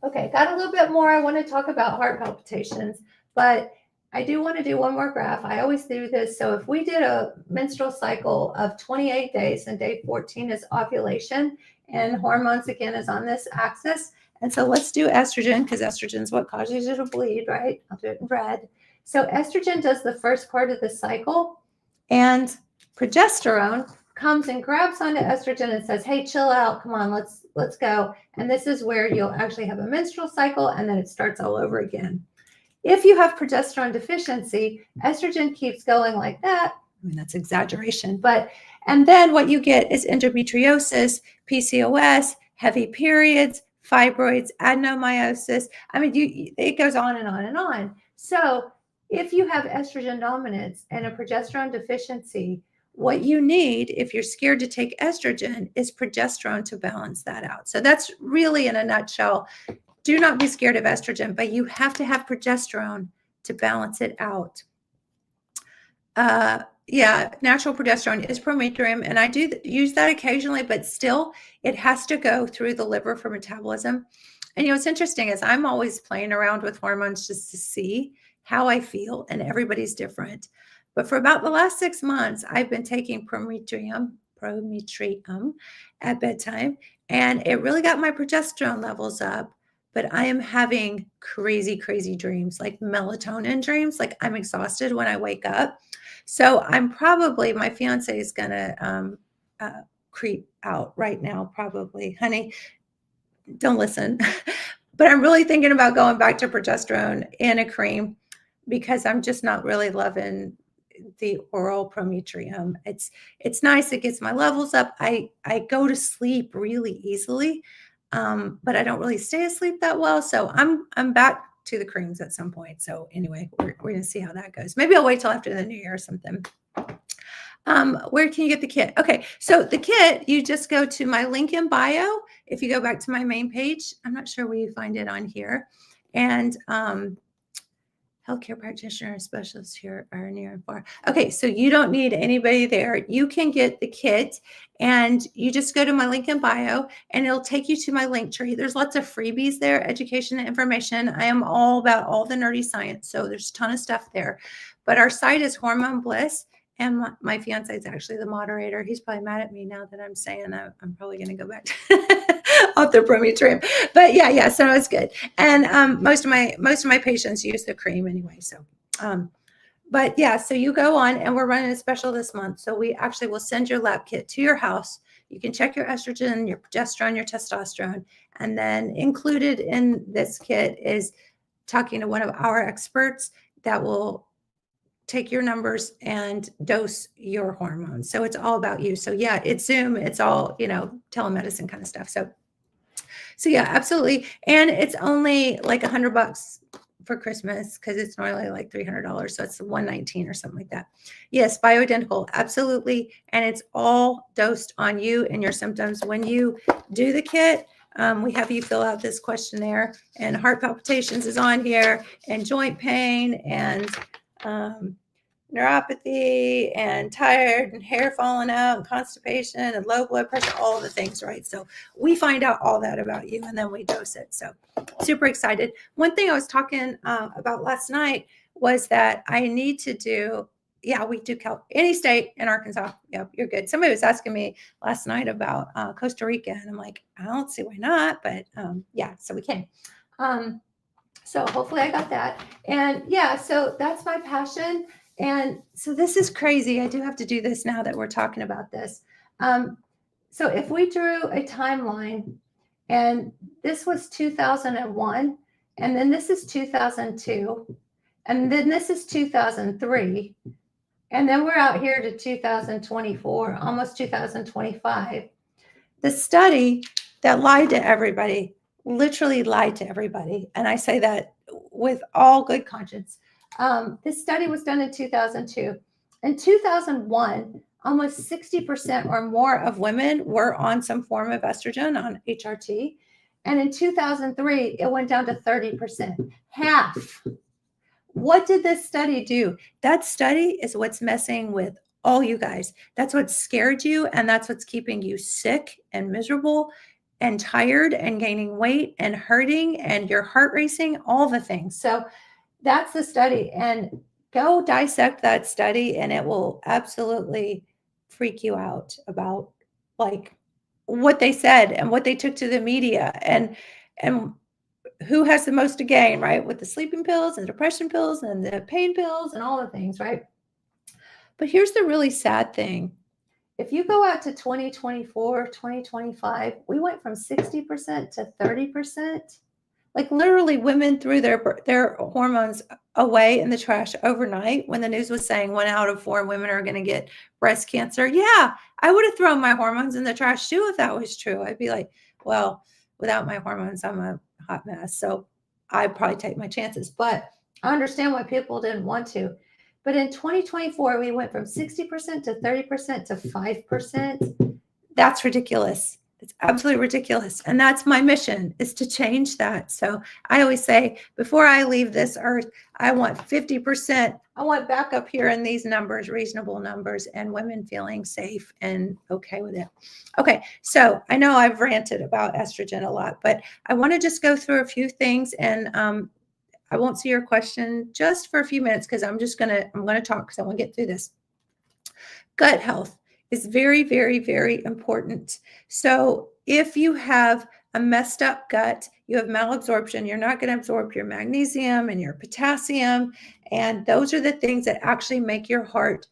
Okay, got a little bit more. I want to talk about heart palpitations, but I do want to do one more graph. I always do this. So if we did a menstrual cycle of 28 days and day 14 is ovulation, and hormones again is on this axis. And so let's do estrogen, because estrogen is what causes you to bleed, right? I'll do it in red. So estrogen does the first part of the cycle, and progesterone comes and grabs onto estrogen and says, hey, chill out. Come on, let's go. And this is where you'll actually have a menstrual cycle, and then it starts all over again. If you have progesterone deficiency, estrogen keeps going like that. I mean, that's exaggeration, and then what you get is endometriosis, PCOS, heavy periods, fibroids, adenomyosis. I mean, it goes on and on and on. So if you have estrogen dominance and a progesterone deficiency, what you need, if you're scared to take estrogen, is progesterone to balance that out. So that's really, in a nutshell, do not be scared of estrogen, but you have to have progesterone to balance it out. Yeah, natural progesterone is prometrium, and I do use that occasionally, but still, it has to go through the liver for metabolism. And what's interesting is I'm always playing around with hormones just to see how I feel, and everybody's different. But for about the last 6 months, I've been taking prometrium at bedtime, and it really got my progesterone levels up. But I am having crazy, crazy dreams, like melatonin dreams. Like I'm exhausted when I wake up. So I'm probably, my fiance is going to creep out right now, probably. Honey, don't listen. But I'm really thinking about going back to progesterone in a cream because I'm just not really loving the oral prometrium. It's nice. It gets my levels up. I go to sleep really easily, but I don't really stay asleep that well. So I'm back to the creams at some point. So anyway, we're going to see how that goes. Maybe I'll wait till after the new year or something. Where can you get the kit? Okay, so the kit, you just go to my link in bio. If you go back to my main page, I'm not sure where you find it on here. And healthcare practitioner specialists here are near and far. Okay, so you don't need anybody there. You can get the kit, and you just go to my link in bio, and it'll take you to my link tree. There's lots of freebies there, education and information. I am all about all the nerdy science, so there's a ton of stuff there. But our site is Hormone Bliss. And my fiance is actually the moderator. He's probably mad at me now that I'm saying I'm probably going to go back off the prometrium. But yeah, so it's good. And most of my patients use the cream anyway. So, but yeah, so you go on, and we're running a special this month. So we actually will send your lab kit to your house. You can check your estrogen, your progesterone, your testosterone, and then included in this kit is talking to one of our experts that will take your numbers and dose your hormones. So it's all about you. So yeah, it's Zoom, it's all, telemedicine kind of stuff. So yeah, absolutely. And it's only like $100 for Christmas because it's normally like $300. So it's $119 or something like that. Yes, bioidentical, absolutely. And it's all dosed on you and your symptoms. When you do the kit, we have you fill out this questionnaire, and heart palpitations is on here, and joint pain, and neuropathy, and tired, and hair falling out, and constipation, and low blood pressure, all the things, right? So we find out all that about you, and then we dose it. So super excited. One thing I was talking about last night was that I need to do, we do any state in Arkansas. Yep, you're good. Somebody was asking me last night about Costa Rica, and I'm like, I don't see why not, but so we can. So hopefully I got that. And so that's my passion. And so this is crazy. I do have to do this now that we're talking about this. So if we drew a timeline, and this was 2001, and then this is 2002, and then this is 2003, and then we're out here to 2024, almost 2025. The study that lied to everybody, literally lied to everybody. And I say that with all good conscience. This study was done in 2002. In 2001, almost 60% or more of women were on some form of estrogen, on HRT. And in 2003, it went down to 30%, half. What did this study do? That study is what's messing with all you guys. That's what scared you, and that's what's keeping you sick and miserable and tired and gaining weight and hurting and your heart racing, all the things. So that's the study, and go dissect that study, and it will absolutely freak you out about like what they said and what they took to the media, and who has the most to gain, right? With the sleeping pills and the depression pills and the pain pills and all the things, right? But here's the really sad thing. If you go out to 2024, 2025, we went from 60% to 30%. Like literally women threw their hormones away in the trash overnight when the news was saying 1 out of 4 women are going to get breast cancer. Yeah, I would have thrown my hormones in the trash too if that was true. I'd be like, well, without my hormones, I'm a hot mess. So I'd probably take my chances. But I understand why people didn't want to. But in 2024, we went from 60% to 30% to 5%. That's ridiculous. It's absolutely ridiculous. And that's my mission, is to change that. So I always say, before I leave this earth, I want 50%. I want back up here in these numbers, reasonable numbers, and women feeling safe and okay with it. Okay, so I know I've ranted about estrogen a lot, but I want to just go through a few things, and I won't see your question just for a few minutes, because I'm gonna talk, because I want to get through this. Gut health is very, very, very important. So if you have a messed up gut, you have malabsorption, you're not going to absorb your magnesium and your potassium. And those are the things that actually make your heart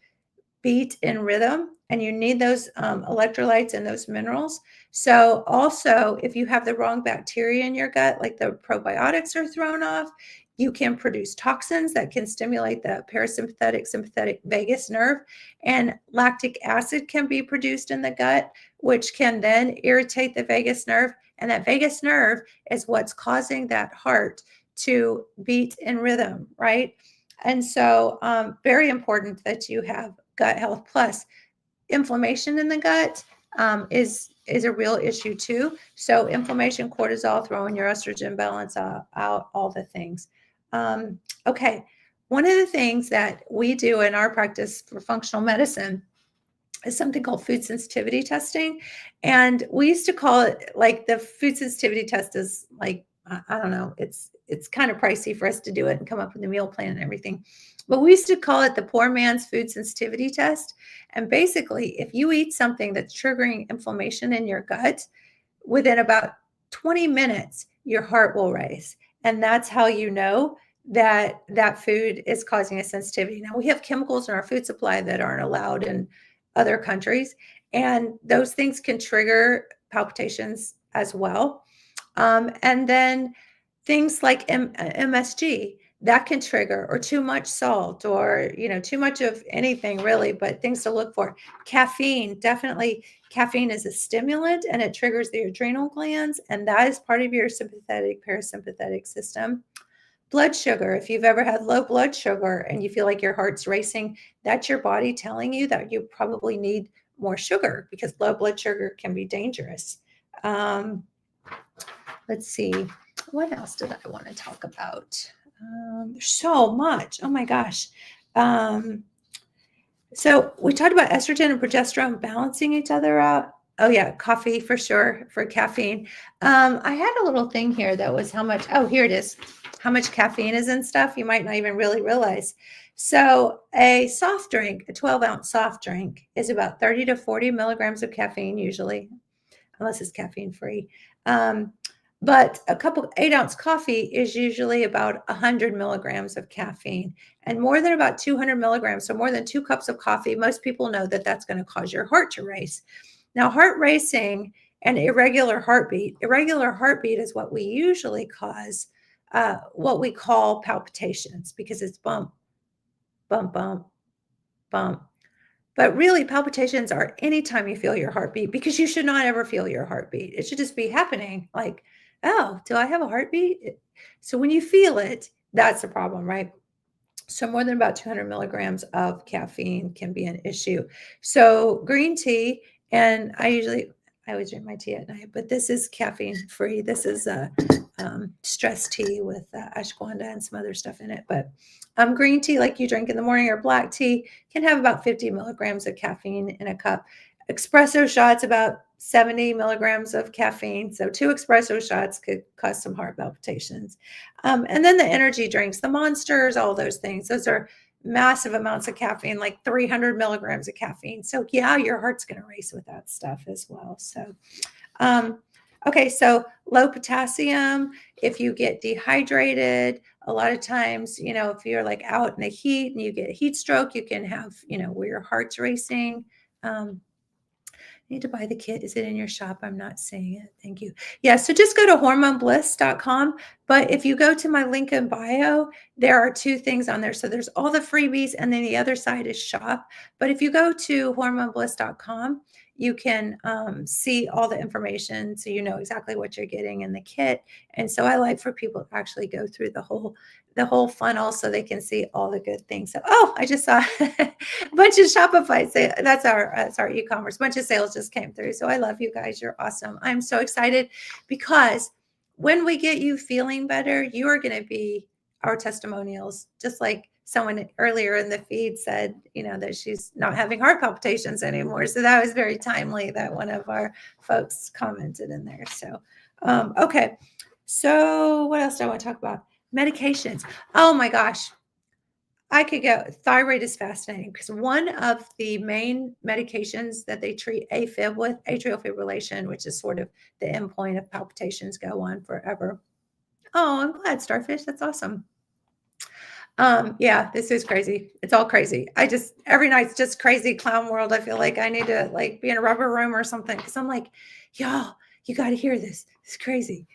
beat in rhythm. And you need those electrolytes and those minerals. So also, if you have the wrong bacteria in your gut, like the probiotics are thrown off, you can produce toxins that can stimulate the parasympathetic, sympathetic vagus nerve, and lactic acid can be produced in the gut, which can then irritate the vagus nerve. And that vagus nerve is what's causing that heart to beat in rhythm, right? And so very important that you have gut health. Plus, inflammation in the gut is a real issue too. So inflammation, cortisol, throwing your estrogen balance out, all the things. Okay, one of the things that we do in our practice for functional medicine is something called food sensitivity testing. And we used to call it, like, the food sensitivity test is like, I don't know, it's kind of pricey for us to do it and come up with a meal plan and everything. But we used to call it the poor man's food sensitivity test. And basically, if you eat something that's triggering inflammation in your gut, within about 20 minutes, your heart will race. And that's how you know that that food is causing a sensitivity. Now, we have chemicals in our food supply that aren't allowed in other countries, and those things can trigger palpitations as well. And then things like MSG, that can trigger, or too much salt, or too much of anything really, but things to look for. Caffeine, definitely. Caffeine is a stimulant, and it triggers the adrenal glands, and that is part of your sympathetic parasympathetic system. Blood sugar, if you've ever had low blood sugar and you feel like your heart's racing, that's your body telling you that you probably need more sugar, because low blood sugar can be dangerous. Let's see, what else did I want to talk about? There's so much. Oh my gosh. So we talked about estrogen and progesterone balancing each other out. Oh yeah, coffee for sure, for caffeine. I had a little thing here that was how much, oh, here it is, how much caffeine is in stuff you might not even really realize. So a soft drink, a 12-ounce soft drink, is about 30 to 40 milligrams of caffeine usually, unless it's caffeine free. But a couple 8-ounce coffee is usually about 100 milligrams of caffeine, and more than about 200 milligrams. So more than 2 cups of coffee, most people know that that's going to cause your heart to race. Now, heart racing and irregular heartbeat is what we usually cause what we call palpitations, because it's bump, bump, bump, bump. But really, palpitations are anytime you feel your heartbeat, because you should not ever feel your heartbeat. It should just be happening like, oh, do I have a heartbeat? So when you feel it, that's the problem, right? So more than about 200 milligrams of caffeine can be an issue. So green tea, and I always drink my tea at night, but this is caffeine free. This is stress tea with ashwagandha and some other stuff in it. But green tea, like you drink in the morning, or black tea, can have about 50 milligrams of caffeine in a cup. Espresso shots, about 70 milligrams of caffeine. So 2 espresso shots could cause some heart palpitations. And then the energy drinks, the Monsters, all those things, those are massive amounts of caffeine, like 300 milligrams of caffeine. So yeah, your heart's going to race with that stuff as well. So, okay, so low potassium, if you get dehydrated, a lot of times, if you're like out in the heat and you get heat stroke, you can have, where your heart's racing. Need to buy the kit. Is it in your shop? I'm not seeing it. Thank you. Yeah, so just go to hormonebliss.com. But if you go to my link in bio, there are 2 things on there. So there's all the freebies, and then the other side is shop. But if you go to hormonebliss.com, you can see all the information so you know exactly what you're getting in the kit. And so I like for people to actually go through the whole funnel so they can see all the good things. So, oh, I just saw a bunch of Shopify. That's our e-commerce. Bunch of sales just came through. So I love you guys. You're awesome. I'm so excited because when we get you feeling better, you are going to be our testimonials. Just like someone earlier in the feed said, that she's not having heart palpitations anymore. So that was very timely that one of our folks commented in there. So, okay. So what else do I want to talk about? Medications. Oh my gosh. I could go. Thyroid is fascinating because one of the main medications that they treat AFib with, atrial fibrillation, which is sort of the endpoint of palpitations, go on forever. Oh, I'm glad, Starfish. That's awesome. Yeah, this is crazy. It's all crazy. Every night's just crazy clown world. I feel like I need to be in a rubber room or something because I'm like, y'all, you got to hear this. It's crazy.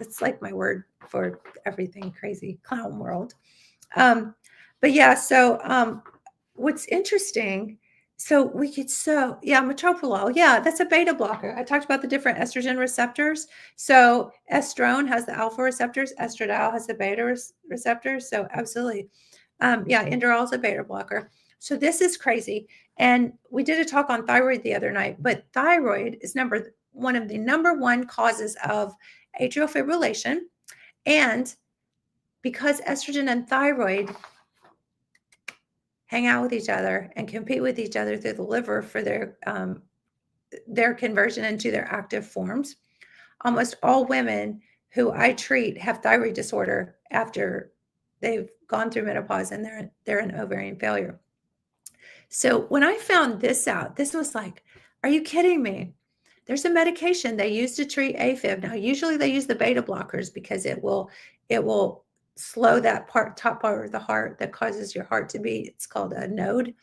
It's like my word for everything crazy, clown world. But yeah, so what's interesting, metoprolol, yeah, that's a beta blocker. I talked about the different estrogen receptors. So estrone has the alpha receptors, estradiol has the beta receptors. So absolutely. Inderal is a beta blocker. So this is crazy. And we did a talk on thyroid the other night, but thyroid is one of the number one causes of atrial fibrillation. And because estrogen and thyroid hang out with each other and compete with each other through the liver for their conversion into their active forms, almost all women who I treat have thyroid disorder after they've gone through menopause and they're in ovarian failure. So when I found this out, this was like, are you kidding me? There's a medication they use to treat AFib. Now, usually they use the beta blockers because it will slow that top part of the heart that causes your heart to beat. It's called a node.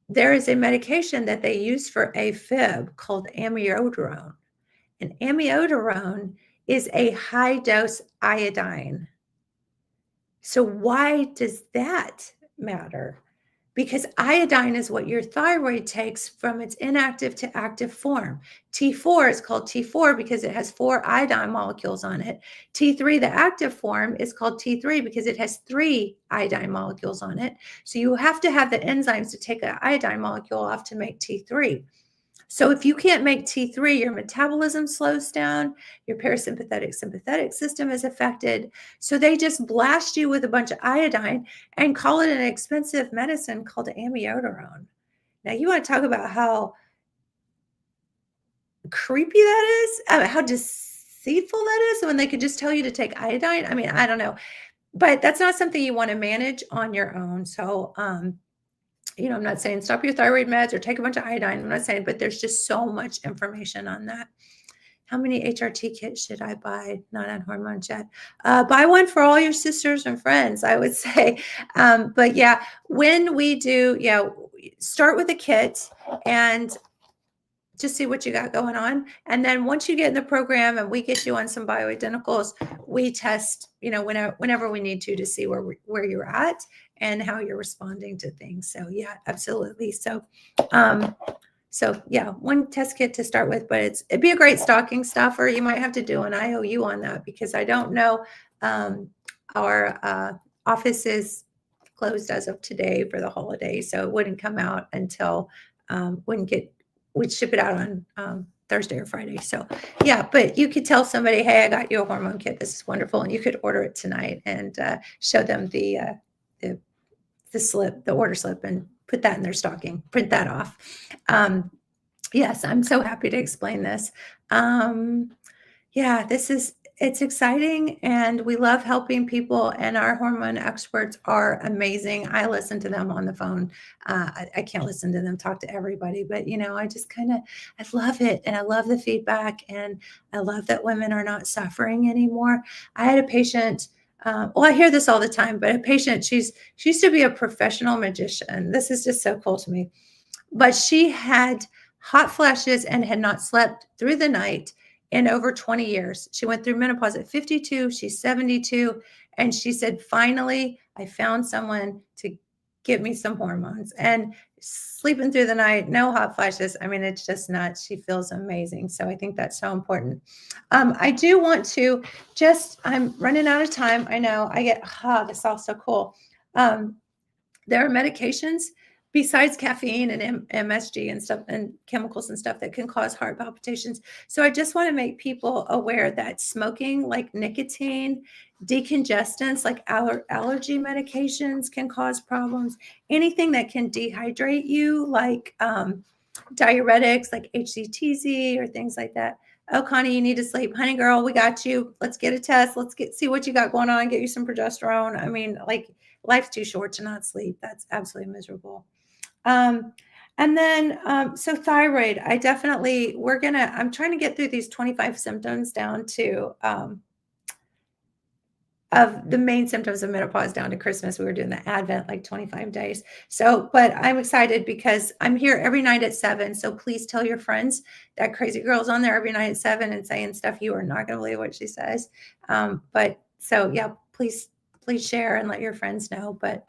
There is a medication that they use for AFib called amiodarone. And amiodarone is a high dose iodine. So why does that matter? Because iodine is what your thyroid takes from its inactive to active form. T4 is called T4 because it has 4 iodine molecules on it. T3, the active form, is called T3 because it has 3 iodine molecules on it. So you have to have the enzymes to take an iodine molecule off to make T3. So if you can't make T3, your metabolism slows down, your parasympathetic sympathetic system is affected. So they just blast you with a bunch of iodine and call it an expensive medicine called amiodarone. Now you want to talk about how creepy that is, how deceitful that is when they could just tell you to take iodine. I mean, I don't know, but that's not something you want to manage on your own. So, I'm not saying stop your thyroid meds or take a bunch of iodine. I'm not saying, but there's just so much information on that. How many HRT kits should I buy? Not on Hormone yet. Buy one for all your sisters and friends, I would say. But yeah, when we do, start with a kit and just see what you got going on. And then once you get in the program and we get you on some bioidenticals, we test, whenever we need to see where you're at and how you're responding to things. So yeah, absolutely. So, one test kit to start with, but it'd be a great stocking stuffer. You might have to do an IOU on that because I don't know. Our office is closed as of today for the holiday, so it wouldn't come out until we'd ship it out on Thursday or Friday. So yeah, but you could tell somebody, hey, I got you a hormone kit. This is wonderful. And you could order it tonight and show them the slip, the order slip, and put that in their stocking, print that off. Yes, I'm so happy to explain this. It's exciting and we love helping people, and our hormone experts are amazing. I listen to them on the phone. I can't listen to them talk to everybody, but I love it. And I love the feedback, and I love that women are not suffering anymore. I had a patient, I hear this all the time, but a patient, she used to be a professional magician. This is just so cool to me, but she had hot flashes and had not slept through the night in over 20 years. She went through menopause at 52. She's 72. And she said, finally, I found someone to get me some hormones. And sleeping through the night, no hot flashes. I mean, it's just nuts. She feels amazing. So I think that's so important. I do want to I'm running out of time. I know this is all so cool. There are medications besides caffeine and MSG and stuff and chemicals and stuff that can cause heart palpitations. So I just want to make people aware that smoking, like nicotine, decongestants, like allergy medications can cause problems. Anything that can dehydrate you, like diuretics, like HCTZ or things like that. Oh, Connie, you need to sleep. Honey girl, we got you. Let's get a test. Let's see what you got going on. Get you some progesterone. I mean, like, life's too short to not sleep. That's absolutely miserable. And then, so thyroid, I'm trying to get through these 25 symptoms down to, of the main symptoms of menopause down to Christmas. We were doing the Advent, like 25 days. So, but I'm excited because I'm here every night at 7. So please tell your friends that crazy girl's on there every night at 7 and saying stuff you are not going to believe what she says. But so yeah, please share and let your friends know. But,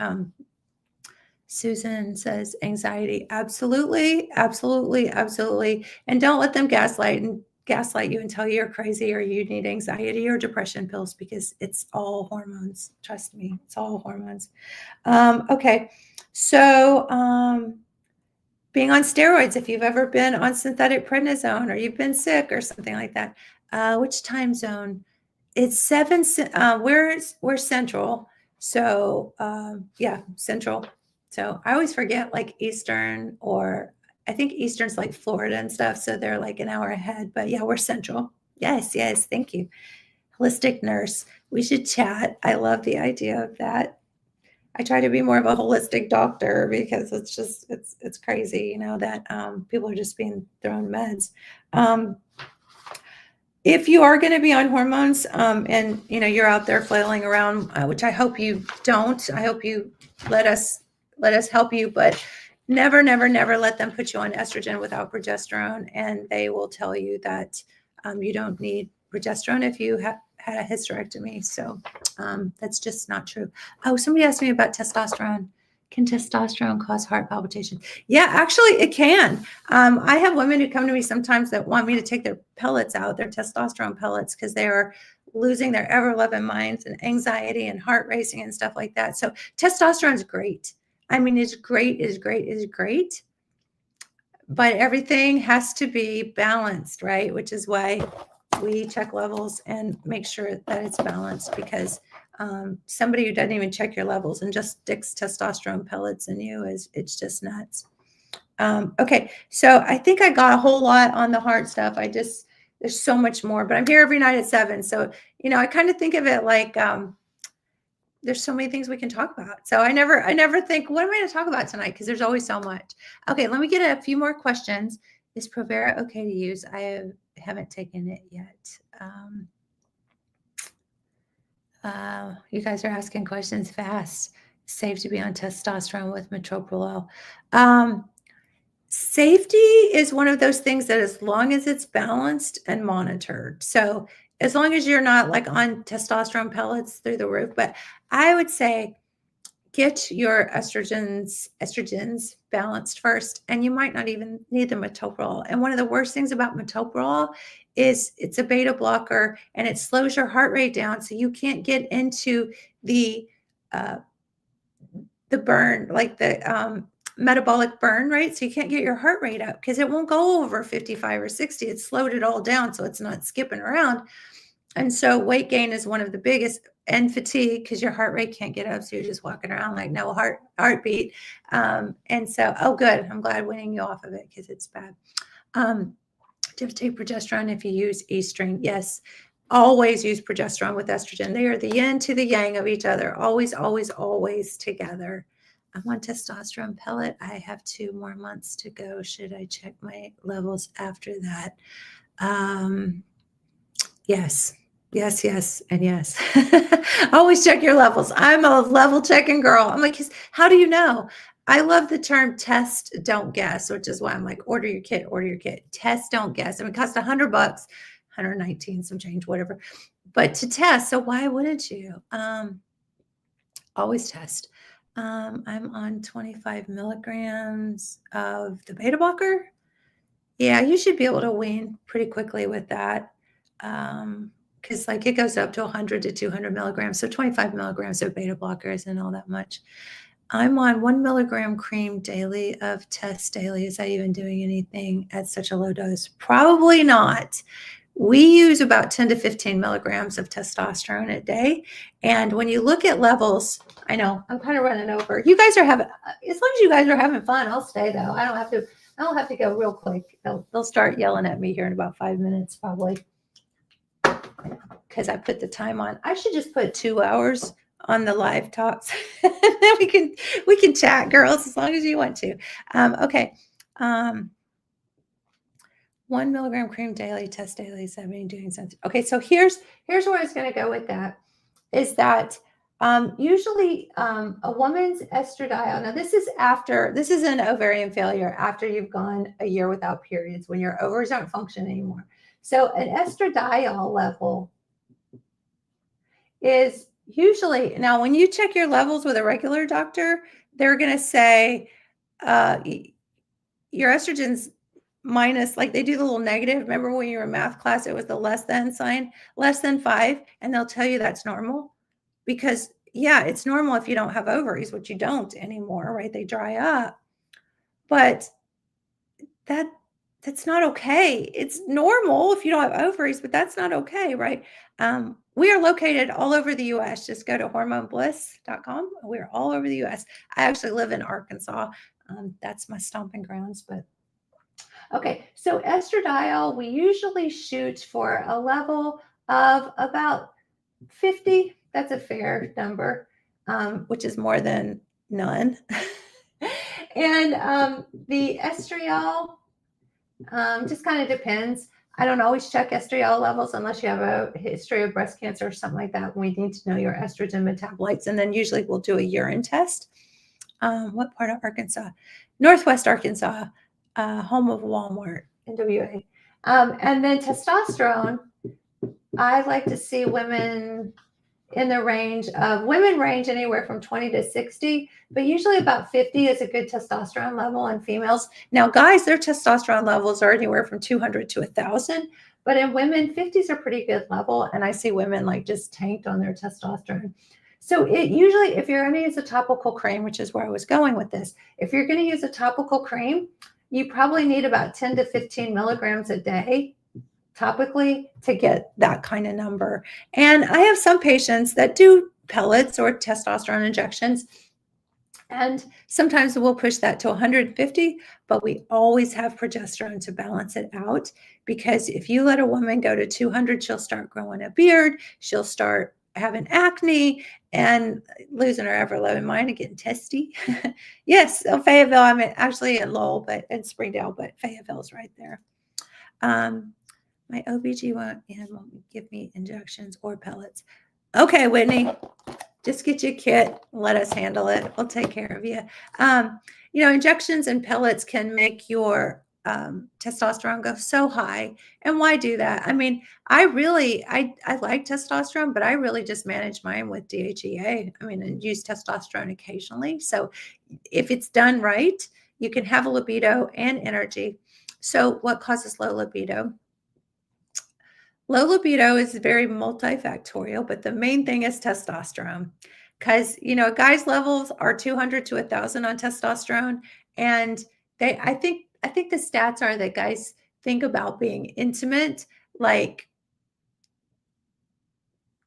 Susan says anxiety. Absolutely, absolutely, absolutely. And don't let them gaslight you and tell you you're crazy or you need anxiety or depression pills, because it's all hormones. Trust me, it's all hormones. Okay. So, being on steroids, if you've ever been on synthetic prednisone or you've been sick or something like that, which time zone? It's 7. We're central. So, yeah, central. So I always forget, like, Eastern, or I think Eastern's like Florida and stuff. So they're like an hour ahead. But yeah, we're central. Yes, yes. Thank you. Holistic nurse. We should chat. I love the idea of that. I try to be more of a holistic doctor because it's crazy, that people are just being thrown meds. If you are going to be on hormones, and you're out there flailing around, which I hope you don't. I hope you let us help you, but never, never, never let them put you on estrogen without progesterone, and they will tell you that you don't need progesterone if you had a hysterectomy. So that's just not true. Oh, somebody asked me about testosterone. Can testosterone cause heart palpitations? Yeah, actually it can. I have women who come to me sometimes that want me to take their pellets out, their testosterone pellets, because they are losing their ever-loving minds and anxiety and heart racing and stuff like that. So testosterone is great. I mean, it's great, is great, is great. But everything has to be balanced, right? Which is why we check levels and make sure that it's balanced, because somebody who doesn't even check your levels and just sticks testosterone pellets in you it's just nuts. Okay, so I think I got a whole lot on the heart stuff. There's so much more, but I'm here every night at 7. So, I kind of think of it like there's so many things we can talk about. So I never think, what am I going to talk about tonight? Because there's always so much. Okay, let me get a few more questions. Is Provera okay to use? I haven't taken it yet. You guys are asking questions fast. Safe to be on testosterone with metoprolol. Safety is one of those things that, as long as it's balanced and monitored. So as long as you're not like on testosterone pellets through the roof, but I would say get your estrogens balanced first, and you might not even need the metoprolol. And one of the worst things about metoprolol is it's a beta blocker, and it slows your heart rate down, so you can't get into the burn, like the metabolic burn, right? So you can't get your heart rate up because it won't go over 55 or 60. It's slowed it all down, so it's not skipping around. And so weight gain is one of the biggest, and fatigue, because your heart rate can't get up. So you're just walking around like no heartbeat. And so, oh, good. I'm glad winning you off of it, because it's bad. Do you have to take progesterone if you use estrogen? Yes. Always use progesterone with estrogen. They are the yin to the yang of each other. Always, always, always together. I'm on testosterone pellet. I have 2 more months to go. Should I check my levels after that? Yes. Yes, yes, and yes. Always check your levels. I'm a level checking girl. I'm like, how do you know? I love the term test, don't guess, which is why I'm like, order your kit. Test, don't guess. I mean, it costs $100, 119, some change, whatever. But to test, so why wouldn't you? Always test. I'm on 25 milligrams of the beta blocker. Yeah, you should be able to wean pretty quickly with that. Because like it goes up to 100 to 200 milligrams. So 25 milligrams of beta blocker isn't all that much. I'm on 1 milligram cream daily of test daily. Is that even doing anything at such a low dose? Probably not. We use about 10 to 15 milligrams of testosterone a day. And when you look at levels, I know I'm kind of running over. You guys are having, as long as you guys are having fun, I'll stay though. I don't have to go real quick. They'll start yelling at me here in about 5 minutes probably because I put the time on. I should just put 2 hours on the live talks. Then we can chat, girls, as long as you want to. Okay. 1 milligram cream daily, test daily, 70 doing something. Okay, so here's where I was going to go with that. Is that usually a woman's estradiol. Now this is an ovarian failure after you've gone a year without periods, when your ovaries aren't functioning anymore. So an estradiol level is usually, now when you check your levels with a regular doctor, they're going to say your estrogen's minus, like they do the little negative. Remember when you were in math class, it was the less than sign, less than 5, and they'll tell you that's normal. Because yeah, it's normal if you don't have ovaries, which you don't anymore, right? They dry up. But that's not okay. It's normal if you don't have ovaries, but that's not okay, right? We are located all over the US. Just go to hormonebliss.com. We're all over the US. I actually live in Arkansas. That's my stomping grounds, but okay. So estradiol, we usually shoot for a level of about 50. That's a fair number, which is more than none. And the estriol just kind of depends. I don't always check estriol levels unless you have a history of breast cancer or something like that. We need to know your estrogen metabolites. And then usually we'll do a urine test. What part of Arkansas? Northwest Arkansas, home of Walmart, NWA. And then testosterone, I like to see women in the range of, women range anywhere from 20 to 60, but usually about 50 is a good testosterone level in females. Now, guys, their testosterone levels are anywhere from 200 to 1,000, but in women, 50s are pretty good level, and I see women like just tanked on their testosterone. So it usually, if you're going to use a topical cream, which is where I was going with this, if you're going to use a topical cream, you probably need about 10 to 15 milligrams a day topically to get that kind of number. And I have some patients that do pellets or testosterone injections, and sometimes we'll push that to 150, but we always have progesterone to balance it out, because if you let a woman go to 200, she'll start growing a beard, she'll start having acne and losing her ever-loving mind and getting testy. Yes, Fayetteville, I'm actually in Lowell, but in Springdale, but Fayetteville's right there. My OBGYN won't give me injections or pellets. Okay, Whitney, just get you a kit. Let us handle it. We'll take care of you. Injections and pellets can make your testosterone go so high. And why do that? I mean, I like testosterone, but I really just manage mine with DHEA. I mean, and use testosterone occasionally. So if it's done right, you can have a libido and energy. So what causes low libido? Low libido is very multifactorial, but the main thing is testosterone. Because, a guy's levels are 200 to 1,000 on testosterone. And I think the stats are that guys think about being intimate, like,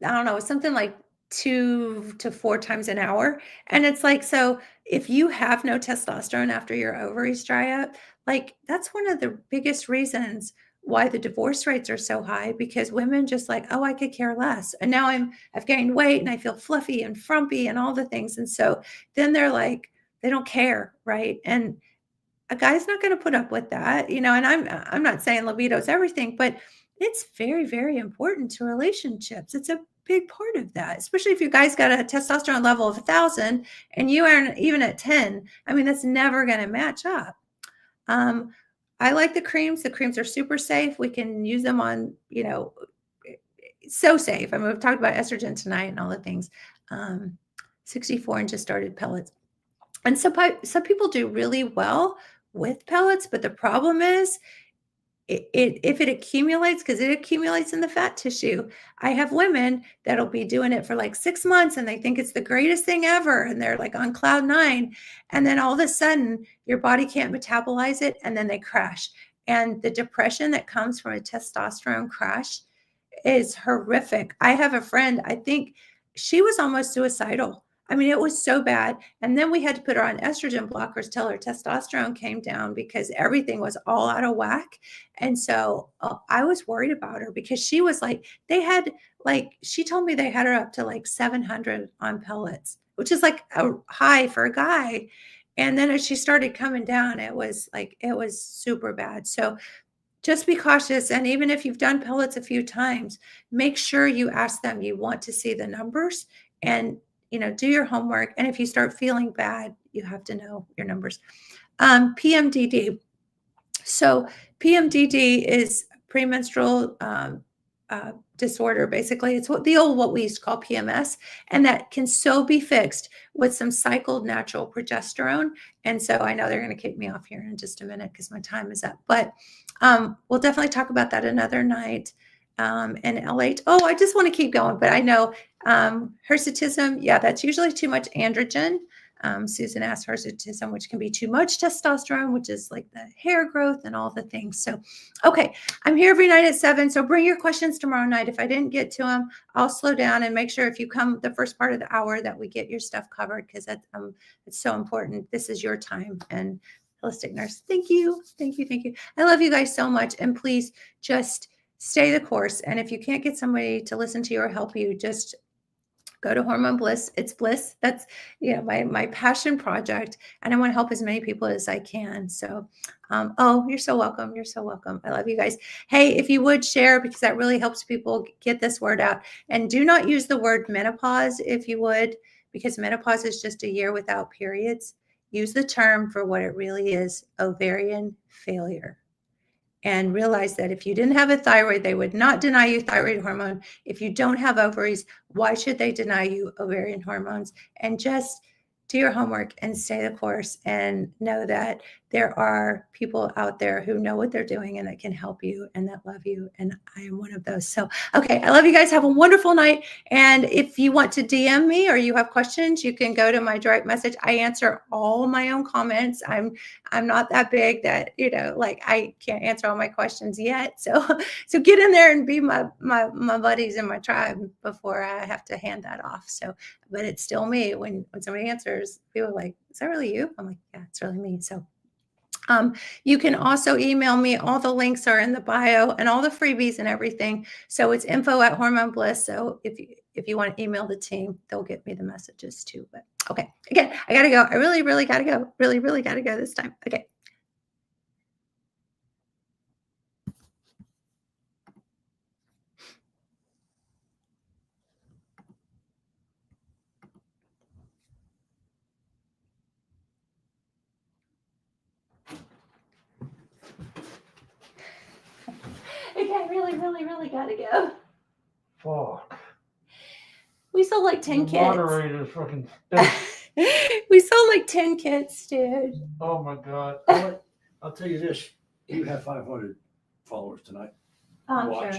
I don't know, something like 2 to 4 times an hour. And it's like, so if you have no testosterone after your ovaries dry up, like that's one of the biggest reasons why the divorce rates are so high, because women just like, oh, I could care less. And now I've gained weight and I feel fluffy and frumpy and all the things. And so then they're like, they don't care, right? And a guy's not going to put up with that, and I'm not saying libido is everything, but it's very, very important to relationships. It's a big part of that, especially if you guys got a testosterone level of 1,000 and you aren't even at 10. I mean, that's never going to match up. I like the creams. The creams are super safe. We can use them on, so safe. I mean, we've talked about estrogen tonight and all the things. 64 and just started pellets. And some people do really well with pellets, but the problem is if it accumulates, because it accumulates in the fat tissue. I have women that'll be doing it for like 6 months and they think it's the greatest thing ever. And they're like on cloud 9. And then all of a sudden your body can't metabolize it and then they crash. And the depression that comes from a testosterone crash is horrific. I have a friend, I think she was almost suicidal. I mean, it was so bad. And then we had to put her on estrogen blockers till her testosterone came down because everything was all out of whack. And so I was worried about her because she was like, she told me they had her up to like 700 on pellets, which is like a high for a guy. And then as she started coming down, it was super bad. So just be cautious. And even if you've done pellets a few times, make sure you ask them, you want to see the numbers and, do your homework. And if you start feeling bad, you have to know your numbers. PMDD. So PMDD is premenstrual disorder. Basically, it's what we used to call PMS, and that can so be fixed with some cycled natural progesterone. And so I know they're going to kick me off here in just a minute because my time is up, but we'll definitely talk about that another night. And LH. Oh, I just want to keep going, but I know hirsutism. Yeah, that's usually too much androgen. Susan asked hirsutism, which can be too much testosterone, which is like the hair growth and all the things. So, okay, I'm here every night at 7. So bring your questions tomorrow night. If I didn't get to them, I'll slow down and make sure if you come the first part of the hour that we get your stuff covered because it's so important. This is your time. And holistic nurse, thank you. Thank you. Thank you. I love you guys so much. And please just stay the course. And if you can't get somebody to listen to you or help you, just go to Hormone Bliss. It's bliss. That's my passion project, and I want to help as many people as I can. So, you're so welcome. You're so welcome. I love you guys. Hey, if you would share, because that really helps people get this word out. And do not use the word menopause if you would, because menopause is just a year without periods. Use the term for what it really is: ovarian failure. And realize that if you didn't have a thyroid, they would not deny you thyroid hormone. If you don't have ovaries, why should they deny you ovarian hormones? And just do your homework and stay the course and know that there are people out there who know what they're doing and that can help you and that love you. And I am one of those. So, okay, I love you guys. Have a wonderful night. And if you want to DM me or you have questions, you can go to my direct message. I answer all my own comments. I'm not that big that, I can't answer all my questions yet. So get in there and be my buddies in my tribe before I have to hand that off. So, but it's still me when somebody answers, people are like, is that really you? I'm like, yeah, it's really me. So you can also email me. All the links are in the bio and all the freebies and everything. So it's info@Hormone Bliss. So if you want to email the team, they'll get me the messages too. But okay, again, I got to go. I really, really got to go. Really, really got to go this time. Okay. Okay, I really, really, really got to go.
Fuck.
We sold like 10 kits.
Moderator fucking.
We sold like 10 kits, dude.
Oh my God.
I'll tell you this. You have 500 followers tonight.
Watch.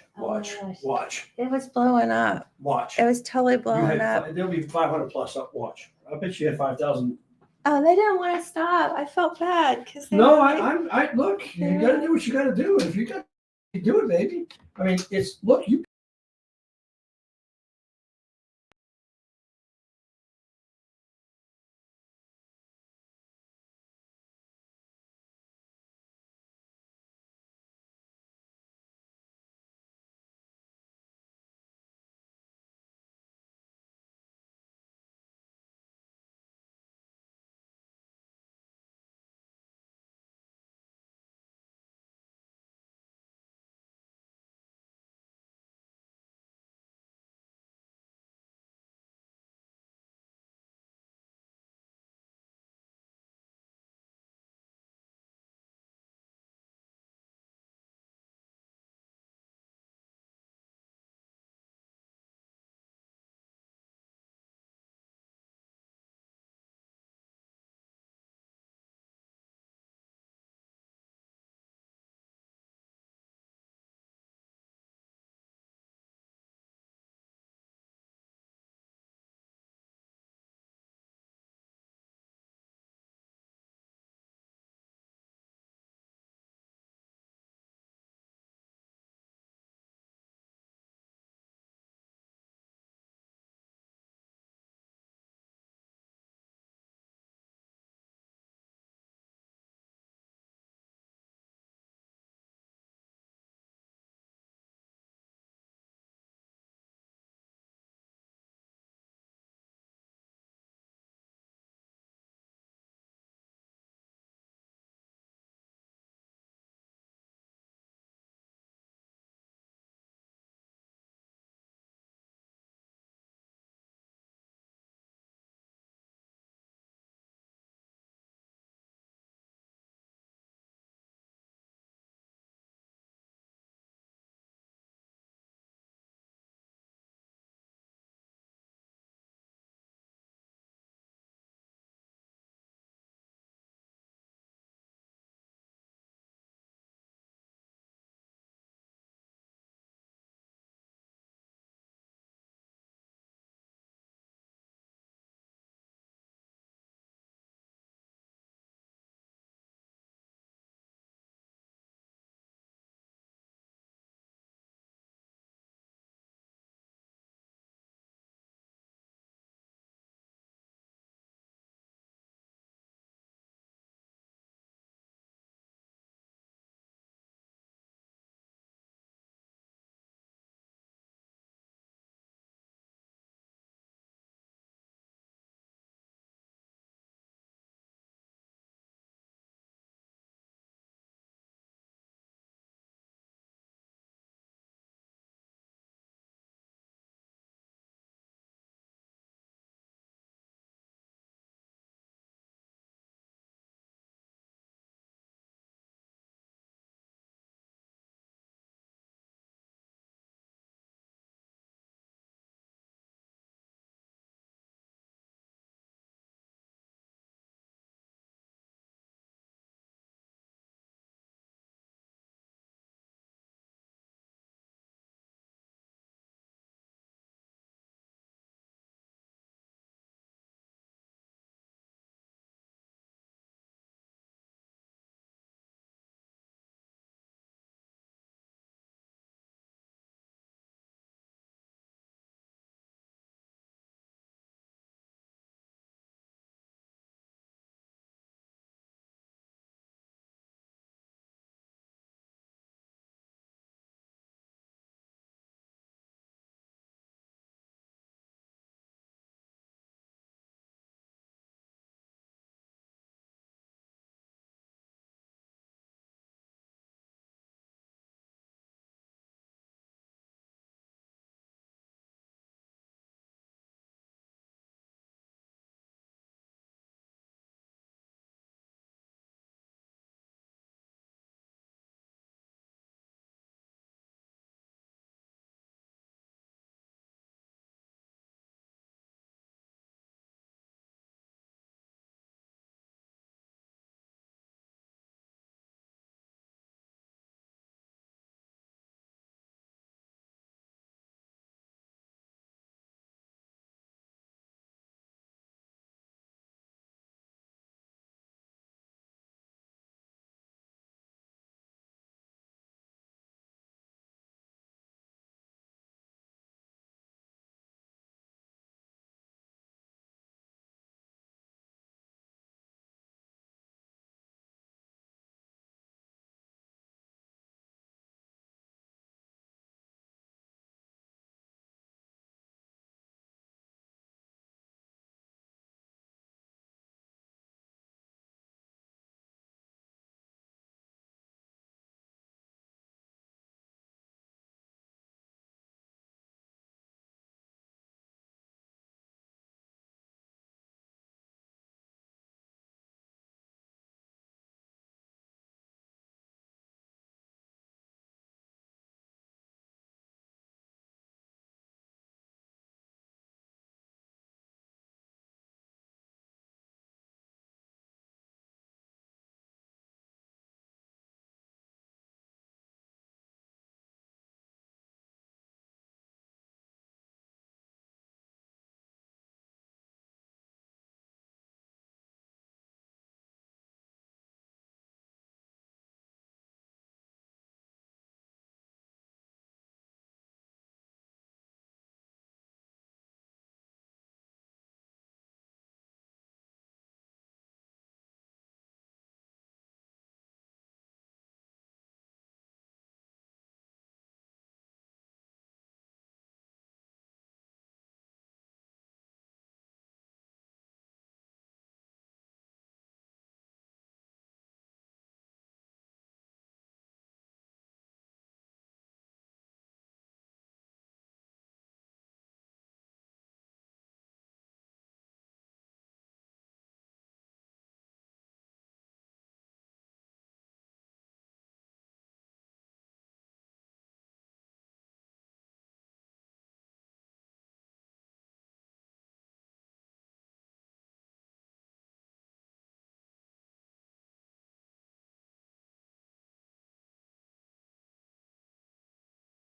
Sure. Watch.
It was blowing up.
Watch.
It was totally blowing up.
There'll be 500 plus up. Watch. I bet you had 5,000.
Oh, they didn't want to stop. I felt bad because
No, I look. You got to do what you got to do. If you got to do it, baby. I mean, you